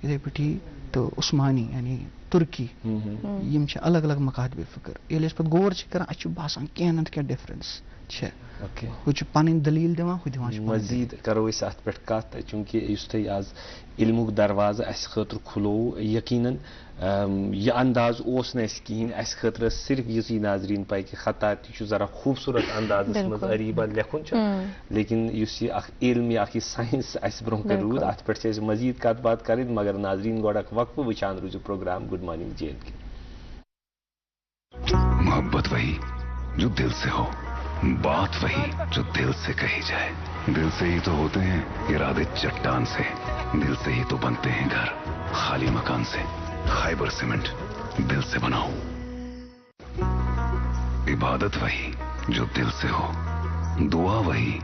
یِتھے پٲٹھی تہٕ عثمانی یعنی ترکی یِم چھِ الگ الگ مکاتب فکر. ییٚلہِ أسۍ پتہٕ غور چھِ کران اَسہِ چھُ باسان کینٛہہ نتہٕ کینٛہہ ڈفرنس چھِ ہُہ چھُ پنٕنۍ دلیٖل دِوان ہُہ دِوان چھُ مزید کرو أسۍ اتھ پٮ۪ٹھ کتھ چونکہ یُس تۄہہِ آز علمُک دروازٕ اسہِ خٲطرٕ کھُلووُ یقیناً یہ انداز اوس نہٕ اسہِ کِہیٖنۍ اسہِ خٲطرٕ ٲس صرف یِژٕے ناظریٖن پاے کہِ خطاطی چھُ ذرا خوٗبصوٗرت اندازس منٛز عریٖبا لیکھُن چھُ لیکن یُس یہِ اکھ علم یا اکھ یہِ ساینس اسہِ برونٛہہ کَنہِ روٗد اتھ پٮ۪ٹھ چھِ أسۍ مزید کتھ باتھ کرٕنۍ مگر ناظریٖن گۄڈٕ اکھ وقفہٕ وٕچھان روٗزِو programme good morning J and K. محبت وہی جو دل سے ہو بات وہی جو دل سے کہی جائے دل سے ہی تو ہوتے ہیں ارادے چٹان سے دل سے ہی تو بنتے ہیں گھر خالی مکان سے خیبر سیمنٹ دل سے بناؤ. عبادت وہی جو دل سے ہو دعا وہی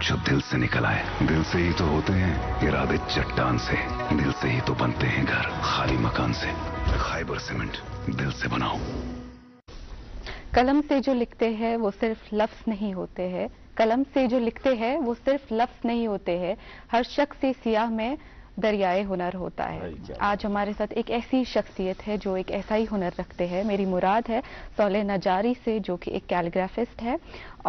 جو دل سے نکل آئے دل سے ہی تو ہوتے ہیں ارادے چٹان سے دل سے ہی تو بنتے ہیں گھر خالی مکان سے خیبر سیمنٹ دل سے بناؤ. قلم سے جو لکھتے ہیں وہ صرف لفظ نہیں ہوتے ہیں قلم سے جو لکھتے ہیں وہ صرف لفظ نہیں ہوتے ہیں ہر شخص سے سیاہ میں دریائے ہنر ہوتا ہے. آج ہمارے ساتھ ایک ایسی شخصیت ہے جو ایک ایسا ہی ہنر رکھتے ہیں. میری مراد ہے صالح نجاری سے جو کہ ایک کیلیگرافسٹ ہے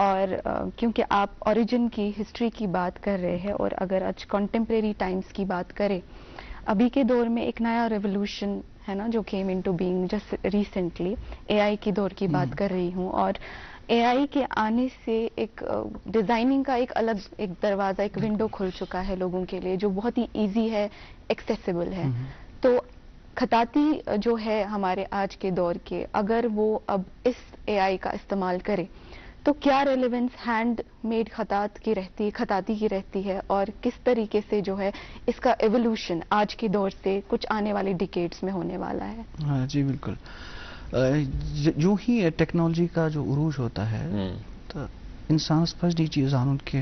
اور کیونکہ آپ اوریجن کی ہسٹری کی بات کر رہے ہیں اور اگر آج کنٹمپریری ٹائمز کی بات کریں ابھی کے دور میں ایک نیا ریولوشن ہے نا جو came into being just recently A I کی دور کی بات کر رہی ہوں اور اے آئی کے آنے سے ایک ڈیزائننگ کا ایک الگ ایک دروازہ ایک ونڈو کھل چکا ہے لوگوں کے لیے جو بہت ہی ایزی ہے ایکسیسیبل ہے. تو خطاطی جو ہے ہمارے آج کے دور کے اگر وہ اب اس اے آئی کا استعمال کرے تو کیا ریلیونس ہینڈ میڈ خطاطی کی رہتی ہے اور کس طریقے سے جو ہے اس کا ایوولوشن آج کے دور سے کچھ آنے والے ڈیکیڈز میں ہونے والا ہے. جی بالکل جو ہی ٹیکنالوجی کا جو عروج ہوتا ہے تو انسان پزِ چیز زانُن کہ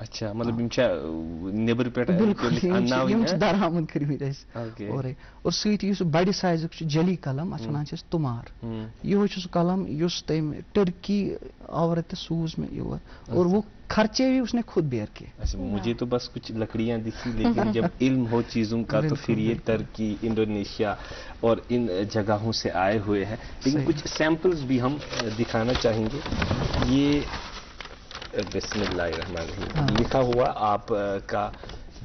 اچھا مطلب یم چھا نیبر پیٹھ بالکل درآمد کٔرمٕتۍ اَسہِ اوکے اورے اور سۭتۍ یُس بڑِ سایزُک چھُ جلی قلم اَتھ وَنان چھِ أسۍ تُمار یِہوے چھُ سُہ قلم یُس تٔمۍ ٹرکی عورت سوز مےٚ یور اور وہ خرچے بھی اس نے خود بیئر کیے. اچھا مجھے تو بس کچھ لکڑیاں دکھی لیکن جب علم ہو چیزوں کا تو پھر یہ ترکی انڈونیشیا اور ان جگہوں سے آئے ہوئے ہیں. لیکن کچھ سیمپلز بھی ہم دکھانا چاہیں گے. یہ بسم اللہ الرحمن الرحیم لکھا ہوا آپ کا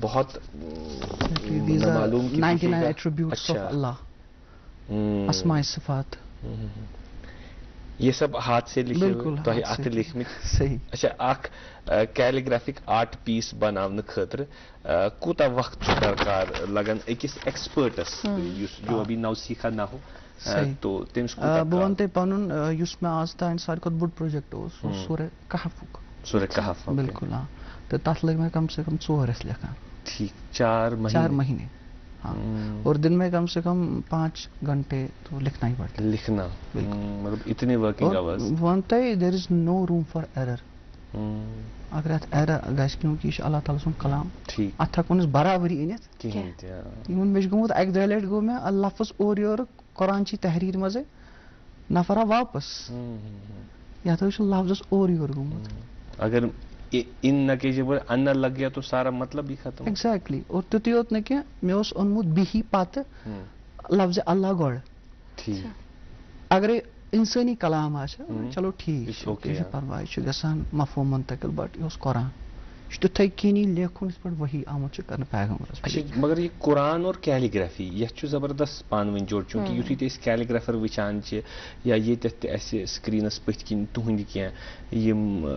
بہت معلوم 99 attributes of Allah, اسماء صفات. یہ سب ہاتھ سے لکھے ہوئے تو اتھ لکھمت. صحیح. اچھا اخ کیلیگرافک آرٹ پیس بناونہٕ خٲطرٕ کوٗتاہ وقت چھُ درکار لگان أکِس ایکسپٲرٹس جو ابھی نوسیکھا نہ ہو تو تٔمِس کوٗتاہ؟ بہٕ وَنہٕ تۄہہِ پَنُن یُس مےٚ آز تام ساروی کھۄتہٕ بوٚڑ پروجیکٹ اوس سُہ اوس سورہ کہفُک. سورہ کہف. بالکل ہاں. تہٕ تَتھ لٔگۍ مےٚ کم سے کم 4 رٮ۪تھ لیکھان. ٹھیک 4 مہینے. ہاں اور دن میں کم سے کم 5 گھنٹے تو لکھنا ہی پڑتا ہے. لکھنا مطلب اتنے ورکنگ آورز. ونتے there is no room for error. اگر اتھ ایرر گژھِ کیونکہ یہ اللہ تعالیٰ سُنٛد کلام. اتھ ہٮ۪کو نہٕ أسۍ برابری أنِتھ کِہیٖنۍ. مےٚ چھُ گوٚمُت 1-2 لٹہِ گوٚو مےٚ لفظ اورٕ یورٕ قرآنچی تحریر منٛزٕے نفر آو واپس. یتھ حظ چھُ لفظس اورٕ یورٕ گوٚمُت. اگر ان نہ کہ جب ان لگ گیا تو سارا مطلب ہی ختم. ایگزیکٹلی. اور تیُتُے یوت نہٕ کینٛہہ مےٚ اوس اوٚنمُت بِہی پتہٕ لفظِ اللہ گۄڈٕ. ٹھیک. اگرے انسٲنی کلام آسہِ چلو ٹھیٖک چھُ کیٚنٛہہ چھُ پرواے چھُ گژھان مفہوم منتقل بٹ یہِ اوس قرآن. یہ چھُ تِتھٕے کٔنی لیکھُن یِتھ پٲٹھۍ وحی آمُت چھُ کرنہٕ پیغمبرس. مگر یہ قرآن اور کیلیگرافی یہ چھُ زبردست پانہٕ ؤنۍ جوڑ. چوٗنٛکہِ یُتھُے تہِ أسۍ کیلیگرافر وٕچھان چھِ یا ییٚتٮ۪تھ تہِ اَسہِ سکریٖنس پٔتھۍ کِنۍ تُہٕنٛدِ کینٛہہ یِم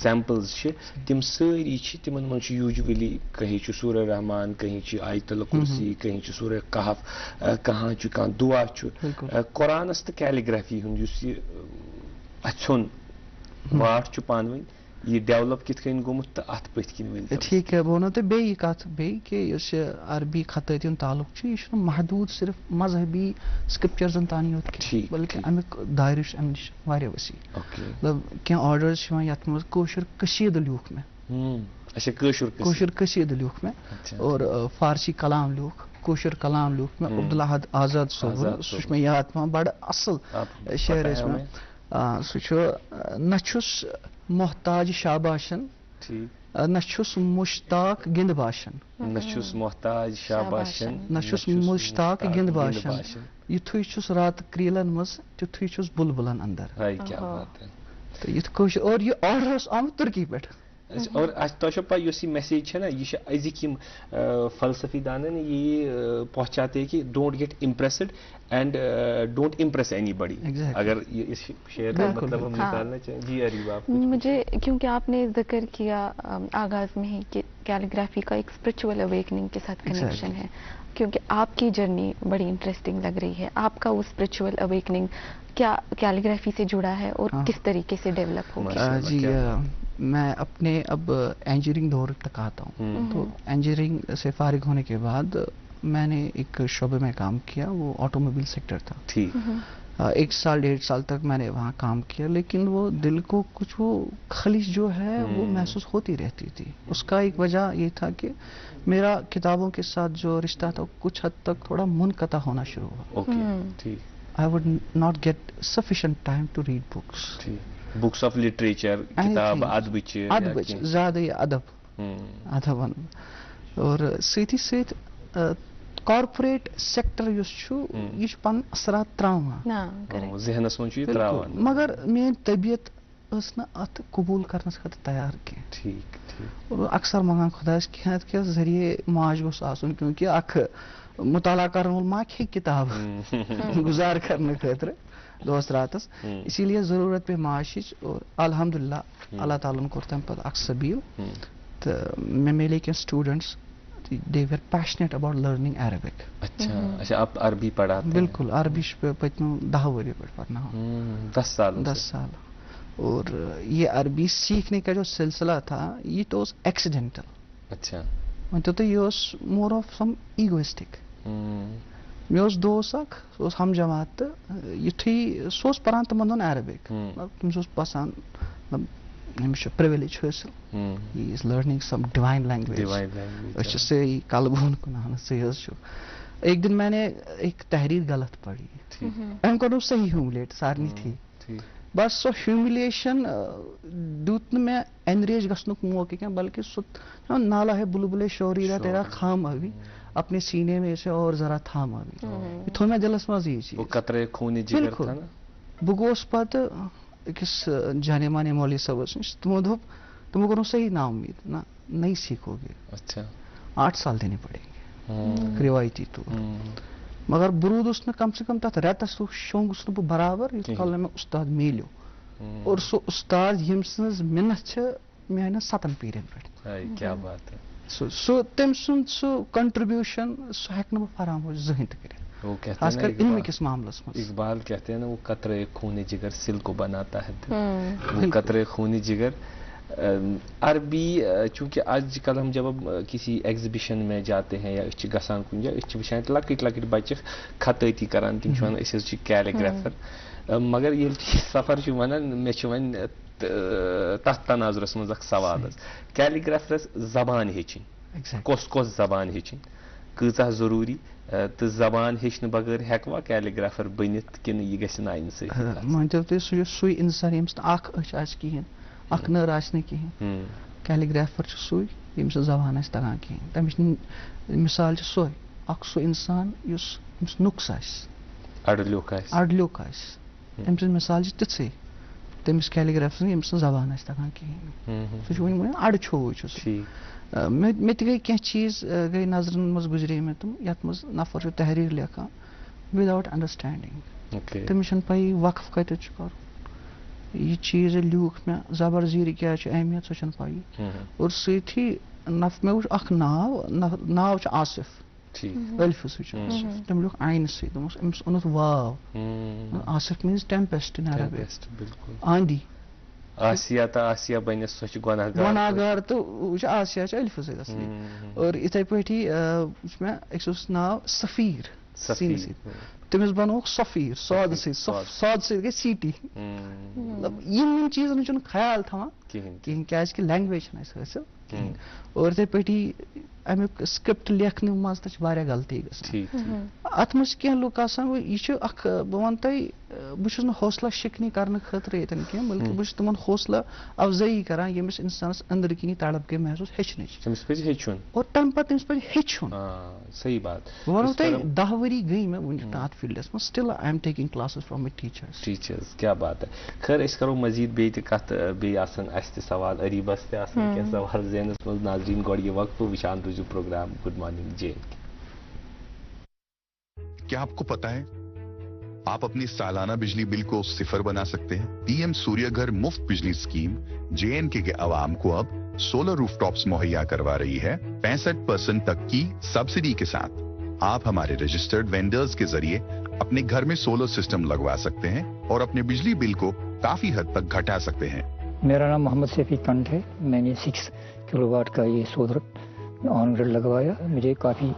سیمپلز چھِ تِم سٲری چھِ تِمن منٛز چھُ یوٗجؤلی کہیں چھُ سورہ رحمان کہیں چھُ آیت الکرسی کہیں چھُ سورہ کہف کانٛہہ چھُ کانٛہہ دعا چھُ. قرآنس تہٕ کیلیگرافی ہُنٛد یُس یہِ اَژھُن واٹھ چھُ پانہٕ ؤنۍ یہ ڈیولپ کت کن گوٚمُت تہٕ اتھ پٔتھۍ کِنۍ ؤنۍ. ٹھیک ہے بہٕ وَنو تۄہہِ بیٚیہِ کتھ بیٚیہِ کہِ یُس یہِ عربی خطٲطی ہُنٛد تعلق چھُ یہِ چھُنہٕ محدوٗد صرف مذہبی سکرپچرزن تانی یوت کینٛہہ بلکہِ امیُک دایرٕ چھُ امہِ نِش واریاہ وسیع. مطلب کینٛہہ آرڈٲرٕس چھِ یِوان یتھ منٛز کٲشُر قصیٖدٕ لیوٗکھ مےٚ. اچھا کٲشُر قصیٖدٕ لیوٗکھ مےٚ اور فارسی کلام لیوٗکھ کٲشُر کلام لیوٗکھ مےٚ. عبدالاحد آزاد صٲبُن سُہ چھُ مےٚ یاد پٮ۪وان بڑٕ اصٕل شعر ٲسۍ مےٚ. سُہ چھُ نہ چھُس محتاج شاباشن نہ چھُس مشتاق گِنٛدٕ باشن. نہ چھُس محتاج شاباشن نہ چھُس مشتاق گِنٛدٕ باشن. یِتھُے چھُس راتہٕ کرٛیٖلن منٛز تِتھُے چھُس بُلبُلن اندر. تہٕ یِتھ کٲشُر اور یہِ آرڈر اوس آمُت تُرکی پٮ۪ٹھ. اور تۄہہِ چھو پاے یۄس یہِ میسیج چھےٚ نا یہِ چھِ أزِکۍ یِم فلسفی دانن یہ پہنچاتے کہ don't get impressed and don't impress anybody. اگر اس شعر کا مطلب ہم نکالنا چاہیں. جی اریبہ آپ. مجھے کیونکہ آپ نے ذکر کیا آغاز میں ہی کہ کیلیگرافی کا ایک اسپرچول اویکننگ کے ساتھ کنیکشن ہے کیونکہ آپ کی جرنی بڑی انٹرسٹنگ لگ رہی ہے. آپ کا وہ اسپرچول اویکننگ کیا کیلیگرافی سے جڑا ہے اور کس طریقے سے ڈیولپ ہو گیا؟ جی میں اپنے اب انجینئرنگ دور تک آتا ہوں. تو انجینئرنگ سے فارغ ہونے کے بعد میں نے ایک شعبے میں کام کیا وہ آٹو موبائل سیکٹر تھا. 1 سال 1.5 سال تک میں نے وہاں کام کیا لیکن وہ دل کو کچھ وہ خلش جو ہے وہ محسوس ہوتی رہتی تھی. اس کا ایک وجہ یہ تھا کہ میرا کتابوں کے ساتھ جو رشتہ تھا کچھ حد تک تھوڑا منقطع ہونا شروع ہوا. I would not get sufficient time to read books. Books of literature کتاب ادبٕچ زیادٕ ادب اور سۭتی سۭتۍ کارپوریٹ سیکٹر یُس چھُ یہِ چھُ پنُن اثرات تراوان ذہنس منٛز چھُ یہِ تراوان مگر میٲنۍ طبیعت ٲس نہٕ اتھ قبوٗل کرنس خٲطرٕ تیار کینٛہہ. ٹھیک. اور اکثر منگان خۄدایس کینٛہہ کہِ ذٔریعے معاش گوٚژھ آسُن کیونکہِ اکھ مطالعہ کرن وول ما کھیٚیہِ کِتاب گُزار کرنہٕ خٲطرٕ دۄہس راتس. اسی لیے ضروٗرت پے معاشِچ اور الحمدللہ اللہ تعالیٰ ہن کوٚر تمہِ پتہٕ اکھ سبیٖل تہٕ مےٚ میلے کینٛہہ سٹوٗڈنٹس they were passionate about learning Arabic. اچھا آپ عربی پڑھاتے ہیں؟ بالکل عربی چھُ پٔتمیو 10 ؤرِیو پٮ۪ٹھ پرناوان. 10 سال. اور یہ عربی سیکھنے کا جو سلسلہ تھا یہ تو اوس ایکسیڈنٹل. اچھا ؤنۍتو تُہۍ یہِ اوس مور آف سم ایگوسٹک. مےٚ اوس دوس اکھ سُہ اوس ہم جماعت تہٕ یُتھُے سُہ اوس پران تِمن دۄہن عربِک تٔمِس اوس باسان أمِس چھُ privilege حٲصِل. He is learning some divine language. أسۍ چھِ سٲری کلبون کُن اہن صحیح حظ چھُ. ایک دن میں نے ایک تحریر غلط پڑھی. أمۍ کوٚرنم صحیح ہیوملیٹ سارنٕے تھی. بس سۄ ہیوملیشن دیُت نہٕ مےٚ انریج گژھنُک موقعہٕ کینٛہہ بلکہ سُہ نالا ہے بلبلے شوریدا تیرا خام ابھی اپنے سینے میں اسے اور ذرا تھام ابھی. یہ تھوٚو مےٚ دِلس منٛز یہِ چیٖز. قطرے خوٗنِ جگر تھا نا. بہٕ گوس پتہٕ أکِس جانے مانے مولوی صٲبس نِش. تِمو دوٚپ تِمو کوٚرُم صحیح نا اُمید نہ نہیں سیکھو گے. 8 سال دینے پڑیں گے روایتی طور. مگر بہٕ روٗدُس نہٕ کم سے کم تتھ رٮ۪تس شۄنٛگُس نہٕ بہٕ برابر یوٗت کال نہٕ مےٚ اُستاد میلیو. اور سُہ اُستاد ییٚمۍ سٕنٛز محنت چھِ میانٮ۪ن 7 پیٖرین پٮ۪ٹھ. کیا بات ہے. سُہ تٔمۍ سُنٛد سُہ کنٹربیوٗشن سُہ ہٮ۪کہٕ نہٕ بہٕ فراموش زٕہٕنۍ تہِ کٔرِتھ. وہ کہتے خاص ہیں کر نا علم کس معاملس میں. اقبال کہتے ہیں نا وہ قطرے خون جگر سل کو بناتا ہے. وہ قطرے خون جگر عربی چونکہ آج کل ہم جب کسی ایگزیبیشن میں جاتے ہیں یا اس گسان کن جائے اس وچان لکٹ لکٹ بچہ خطاطی کران تم ون اس کیلیگرافر. مگر یل سفر ونان مے ون تتھ تناظرس مز اخ سوال کیلیگرافرس زبان ہیچن کس کس زبان ہیچن کۭژاہ ضروری تو زبان ہیچن بغیر ہیکوا کیلیگرافر بنت کن یہ گژھِ نہٕ اَینہٕ سۭتۍ. مٲنتو تُہۍ سُہ چھُ سُے اِنسان ییٚمِس نہٕ اکھ أچھ آسہِ کِہیٖنۍ اکھ نٔر آسہِ نہٕ کِہیٖنۍ. کیلیگرافر چھُ سُے ییٚمِس نہٕ زبان آسہِ تگان کِہیٖنۍ. تمِچ مِثال چھِ سۄے اکھ سُہ اِنسان یُس نُقص آسہِ اڑلیوک آسہِ تٔمۍ سٕنٛز مِثال چھِ تِژھٕے تٔمِس کیلیگرافرس ییٚمِس نہٕ زبان آسہِ تگان کِہیٖنۍ. سُہ چھُ وۄنۍ اڑٕچھووٕے چھُ سُہ. مےٚ تہِ گٔے کینٛہہ چیٖز گٔے نظرن منٛز گُزرے مےٚ تِم یتھ منٛز نفر چھُ تحریٖر لیکھان وِدآوُٹ انڈرسٹینڈنگ. تٔمِس چھنہٕ پَیی وقف کتٮ۪تھ چھُ کرُن. یہِ چیٖز ییٚلہِ لیوٗکھ مےٚ زبر زیٖرِ کیٛاہ چھِ اہمیت سۄ چھنہٕ پَیی. اور سۭتی مےٚ وٕچھ اکھ ناو چھُ آصف ألفہٕ سۭتۍ چھُ آصف. تٔمۍ لیوٗکھ عینہٕ سۭتۍ دوٚپمَس أمِس اوٚنُتھ واو. آصف میٖنٕز ٹیمپیسٹ اِن عربِک آندھی. آسیا تا آسیا بنس سۄ چھِ گۄناہگار تہٕ وٕچھ آسیا چھِ ألفہٕ سۭتۍ اصلی. اور یِتھے پٲٹھی وٕچھ مےٚ أکِس اوس ناو سفیٖر سیٖنہٕ سۭتۍ تٔمِس بنووُکھ سفیٖر سودٕ سۭتۍ سودٕ سۭتۍ گٔے سیٖٹی. مطلب یِم چیٖزن چھُنہٕ خیال تھاوان کِہیٖنۍ کیازِ کہِ لینگویج چھنہٕ اَسہِ حٲصِل کِہیٖنۍ. اور یِتھے پٲٹھی امیُک سکرپٹ لیکھنہٕ منٛز تہِ چھِ واریاہ غلطی گژھان. اتھ منٛز چھِ کینٛہہ لُکھ آسان یہِ چھُ اکھ بہٕ ونہٕ تۄہہِ بہٕ چھُس نہٕ حوصلہ شِکنی کرنہٕ خٲطرٕ ییٚتٮ۪ن کینٛہہ بلکہِ بہٕ چھُس تِمن حوصلہ افضٲیی کران ییٚمِس انسانس أنٛدرٕ کِنی تڑپ گٔے محسوٗس ہیٚچھنٕچ. اور تمہِ پتہٕ تٔمِس پزِ ہیٚچھُن. صحیح بات. بہٕ ونو تۄہہِ 10 ؤری گٔے مےٚ وُنیُک تام اتھ فیٖلڈس منٛز still I am taking classes from my teachers. کیا بات ہے. خیر أسۍ کرو مزید بیٚیہِ تہِ کتھ بیٚیہِ آسان اسہِ تہِ سوال اریٖبس تہِ آسان کینٛہہ سوال ذہنس منٛز. ناظریٖن گۄڈٕ یہِ وقفہٕ وٕچھان روٗزِو پروگرام گُڈ مارننگ جے. کیا آپ کو پتا ہے آپ اپنی سالانہ بجلی بل کو 0 بنا سکتے ہیں. پی ایم سوریہ گھر مفت بجلی اسکیم JNK کے عوام کو اب سولر روف ٹاپس مہیا کروا رہی ہے 65% تک کی سبسڈی کے ساتھ. آپ ہمارے رجسٹرڈ وینڈرز کے ذریعے اپنے گھر میں سولر سسٹم لگوا سکتے ہیں اور اپنے بجلی بل کو کافی حد تک گھٹا سکتے ہیں. میرا نام محمد سیفی کنٹ ہے. میں نے 6 کلو واٹ کا یہ سولر آن گریڈ لگوایا. مجھے کافی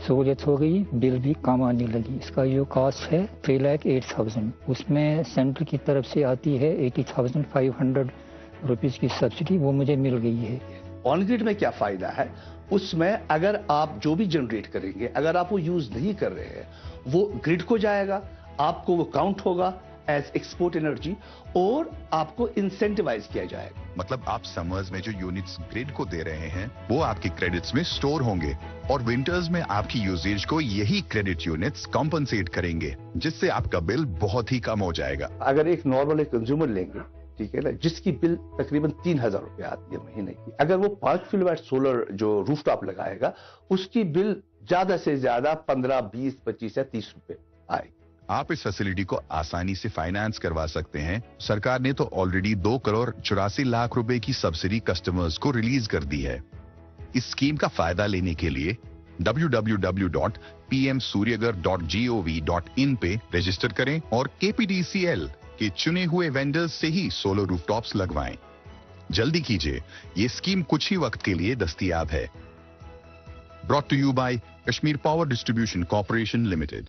سہولیت ہو گئی, بل بھی کم آنے لگی. اس کا جو کاسٹ ہے 3,08,000. اس میں سینٹر کی طرف سے آتی ہے 80,500 روپیز کی سبسڈی, وہ مجھے مل گئی ہے. آن گریڈ میں کیا فائدہ ہے؟ اس میں اگر آپ جو بھی جنریٹ کریں گے اگر آپ وہ یوز نہیں کر رہے ہیں وہ گریڈ کو جائے گا, آپ کو وہ کاؤنٹ ہوگا ایز ایکسپورٹ انرجی اور آپ کو انسینٹیوائز کیا جائے گا. مطلب آپ سمرز میں جو یونٹس گریڈ کو دے رہے ہیں وہ آپ کے کریڈٹس میں سٹور ہوں گے اور ونٹرز میں آپ کی یوزیج کو یہی کریڈٹ یونٹس کمپنسیٹ کریں گے, جس سے آپ کا بل بہت ہی کم ہو جائے گا. اگر ایک نارمل کنزیومر لیں گے, ٹھیک ہے نا, جس کی بل تقریباً 3,000 روپے آتی ہے مہینے کی, اگر وہ 5 کلو واٹ سولر جو روف ٹاپ لگائے گا اس کی بل زیادہ سے زیادہ 15, 20, 25 یا 30 روپے آئے گی. آپ اس فیسلٹی کو آسانی سے فائنانس کروا سکتے ہیں. سرکار نے تو آلریڈی 2,84,00,000 روپے کی سبسڈی کسٹمرز کو ریلیز کر دی ہے. اس اسکیم کا فائدہ لینے کے لیے www.pmsuryagar.gov.in پہ رجسٹر کریں اور KPTCL کے چنے ہوئے وینڈرز سے ہی سولر روف ٹاپس لگوائیں. جلدی کیجیے, یہ اسکیم کچھ ہی وقت کے لیے دستیاب ہے. Brought to you by Kashmir Power Distribution Corporation Limited.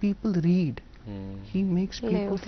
people read, he makes people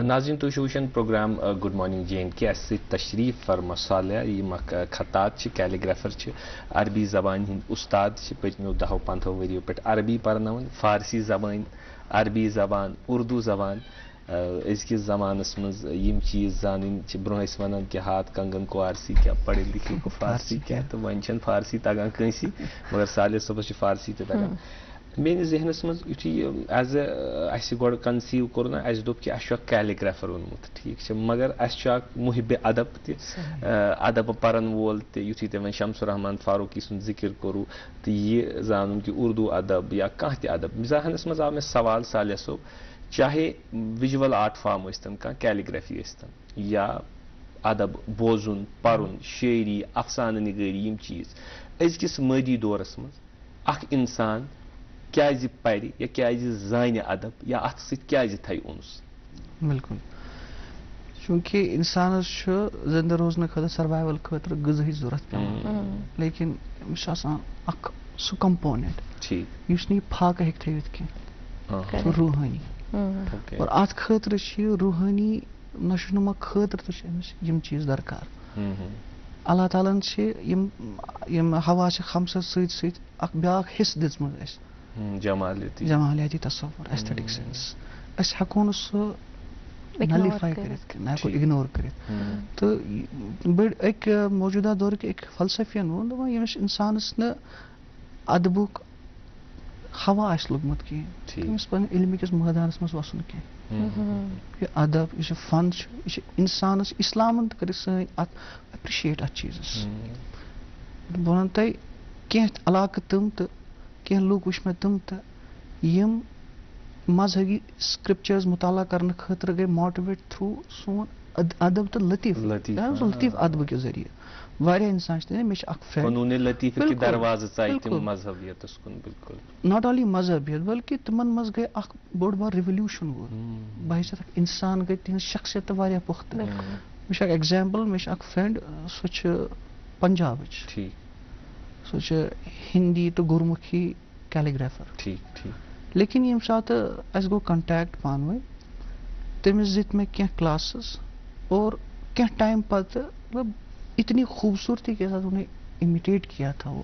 ناظرین تُہۍ چھِو وٕچھان پروگرام گُڈ مارنِنٛگ JNK اَسہِ سۭتۍ تشریٖف فرما صالح یِم اکھ خطاط چھِ کیلیگرافر چھِ عربی زبانہِ ہٕنٛدۍ اُستاد چھِ پٔتمیو 10-15 ؤرِیو پٮ۪ٹھ عربی پرناوان فارسی زبٲنۍ عربی زبان اردوٗ زبان أزکِس زمانس منٛز یِم چیٖز زانٕنۍ چھِ برونٛہہ ٲسۍ وَنان کہِ ہاتھ کنگن کو آرسی کیٛاہ پڑھے لکھے کو فارسی کیٛاہ تہٕ وۄنۍ چھَنہٕ فارسی تگان کٲنٛسی مگر صالح صٲبس چھِ فارسی تہِ تگان میٲنِس ذہنس منٛز یُتھُے ایز اَسہِ گۄڈٕ کنسیٖو کوٚر نا اَسہِ دوٚپ کہِ اَسہِ چھُ اکھ کیلیگرافر اوٚنمُت ٹھیٖک چھِ مگر اَسہِ چھُ اکھ محبِ ادب تہِ ادب پرن وول تہِ یُتھُے تۄہہِ وۄنۍ شمس الرحمان فاروقی سُنٛد ذِکر کوٚروٗ تہٕ یہِ زانُن کہِ اردوٗ ادب یا کانٛہہ تہِ ادب ذہنس منٛز آو مےٚ سوال صالح صٲب چاہے وِجوَل آرٹ فارم ٲسۍتن کانٛہہ کیلیگرافی ٲسۍتن یا ادب بوزُن پرُن شٲعری افسانہٕ نِگٲری یِم چیٖز أزکِس مٲدی دورس منٛز اکھ انسان کیٛازِ پرِ یا کیٛازِ زانہِ ادب یا اتھ سۭتۍ کیٛازِ تھاوِ اُنس؟ بالکل چوٗنٛکہِ اِنسانس چھُ زِندٕ روزنہٕ خٲطرٕ سروایوَل خٲطرٕ غذاہٕچ ضوٚرتھ پیٚوان لیکِن أمِس چھُ آسان اکھ سُہ کمپوننٹ یُس نہٕ یہِ فاقہٕ ہیٚکہِ تھٲوِتھ کینٛہہ سُہ روٗحٲنی اور اتھ خٲطرٕ چھِ یہِ روٗحٲنی نشو نما خٲطرٕ تہِ چھِ أمِس یِم چیٖز درکار اللہ تعالیٰ ہن چھِ یِم ہوا چھِ خمسس سۭتۍ سۭتۍ اکھ بیٛاکھ حصہٕ دِژمٕژ اَسہِ جمالیاتی تصوُر ایستھیٹک سینس أسۍ ہٮ۪کو نہٕ سُہ نلیفاے کٔرِتھ نہ ہٮ۪کو اِگنور کٔرِتھ تہٕ بٔڑۍ أکۍ موجوٗدہ دورٕکۍ أکۍ فلسفین ووٚن دوٚپُن ییٚمِس اِنسانس نہٕ ادبُک ہوا آسہِ لوٚگمُت کِہیٖنۍ تٔمِس پزِ نہٕ علمہِ کِس مٲدانس منٛز وسُن کینٛہہ یہِ ادب یُس یہِ فن چھُ یہِ چھُ انسانس اسلامن تہِ کٔرِتھ سٲنۍ اتھ ایپرِشیٹ اتھ چیٖزس بہٕ ونو تۄہہِ کینٛہہ علاقہٕ تِم تہٕ کینٛہہ لُکھ وٕچھ مےٚ تِم تہٕ یِم مذہبی سکرپچٲرٕز مُطالعہ کرنہٕ خٲطرٕ گٔے ماٹِویٹ تھروٗ سون ادب تہٕ لطیف ادبہٕ کہِ ذٔریعہٕ واریاہ اِنسان چھِ مےٚ چھِ اکھ فرینڈ ناٹ اونلی مذہبیت بلکہِ تِمن منٛز گٔے اکھ بوٚڑ بار ریولیوٗشن ووت بحثیت اکھ اِنسان گٔے تِہنٛز شخصیت تہِ واریاہ پُختہٕ مےٚ چھُ اکھ ایگزامپل مےٚ چھُ اکھ فرینڈ سۄ چھِ پنجابٕچ سۄ چھِ ہِندی تہٕ گُرمُکھی کیلیگرافر لیکِن ییٚمہِ ساتہٕ اَسہِ گوٚو کنٹیکٹ پانہٕ ؤنۍ تٔمِس دِتۍ مےٚ کینٛہہ کلاسز اور کینٛہہ ٹایم پتہٕ مطلب اتنی خوٗبصوٗرتی کے ساتھ انہیں اِمِٹیٹ کیا تھا وہ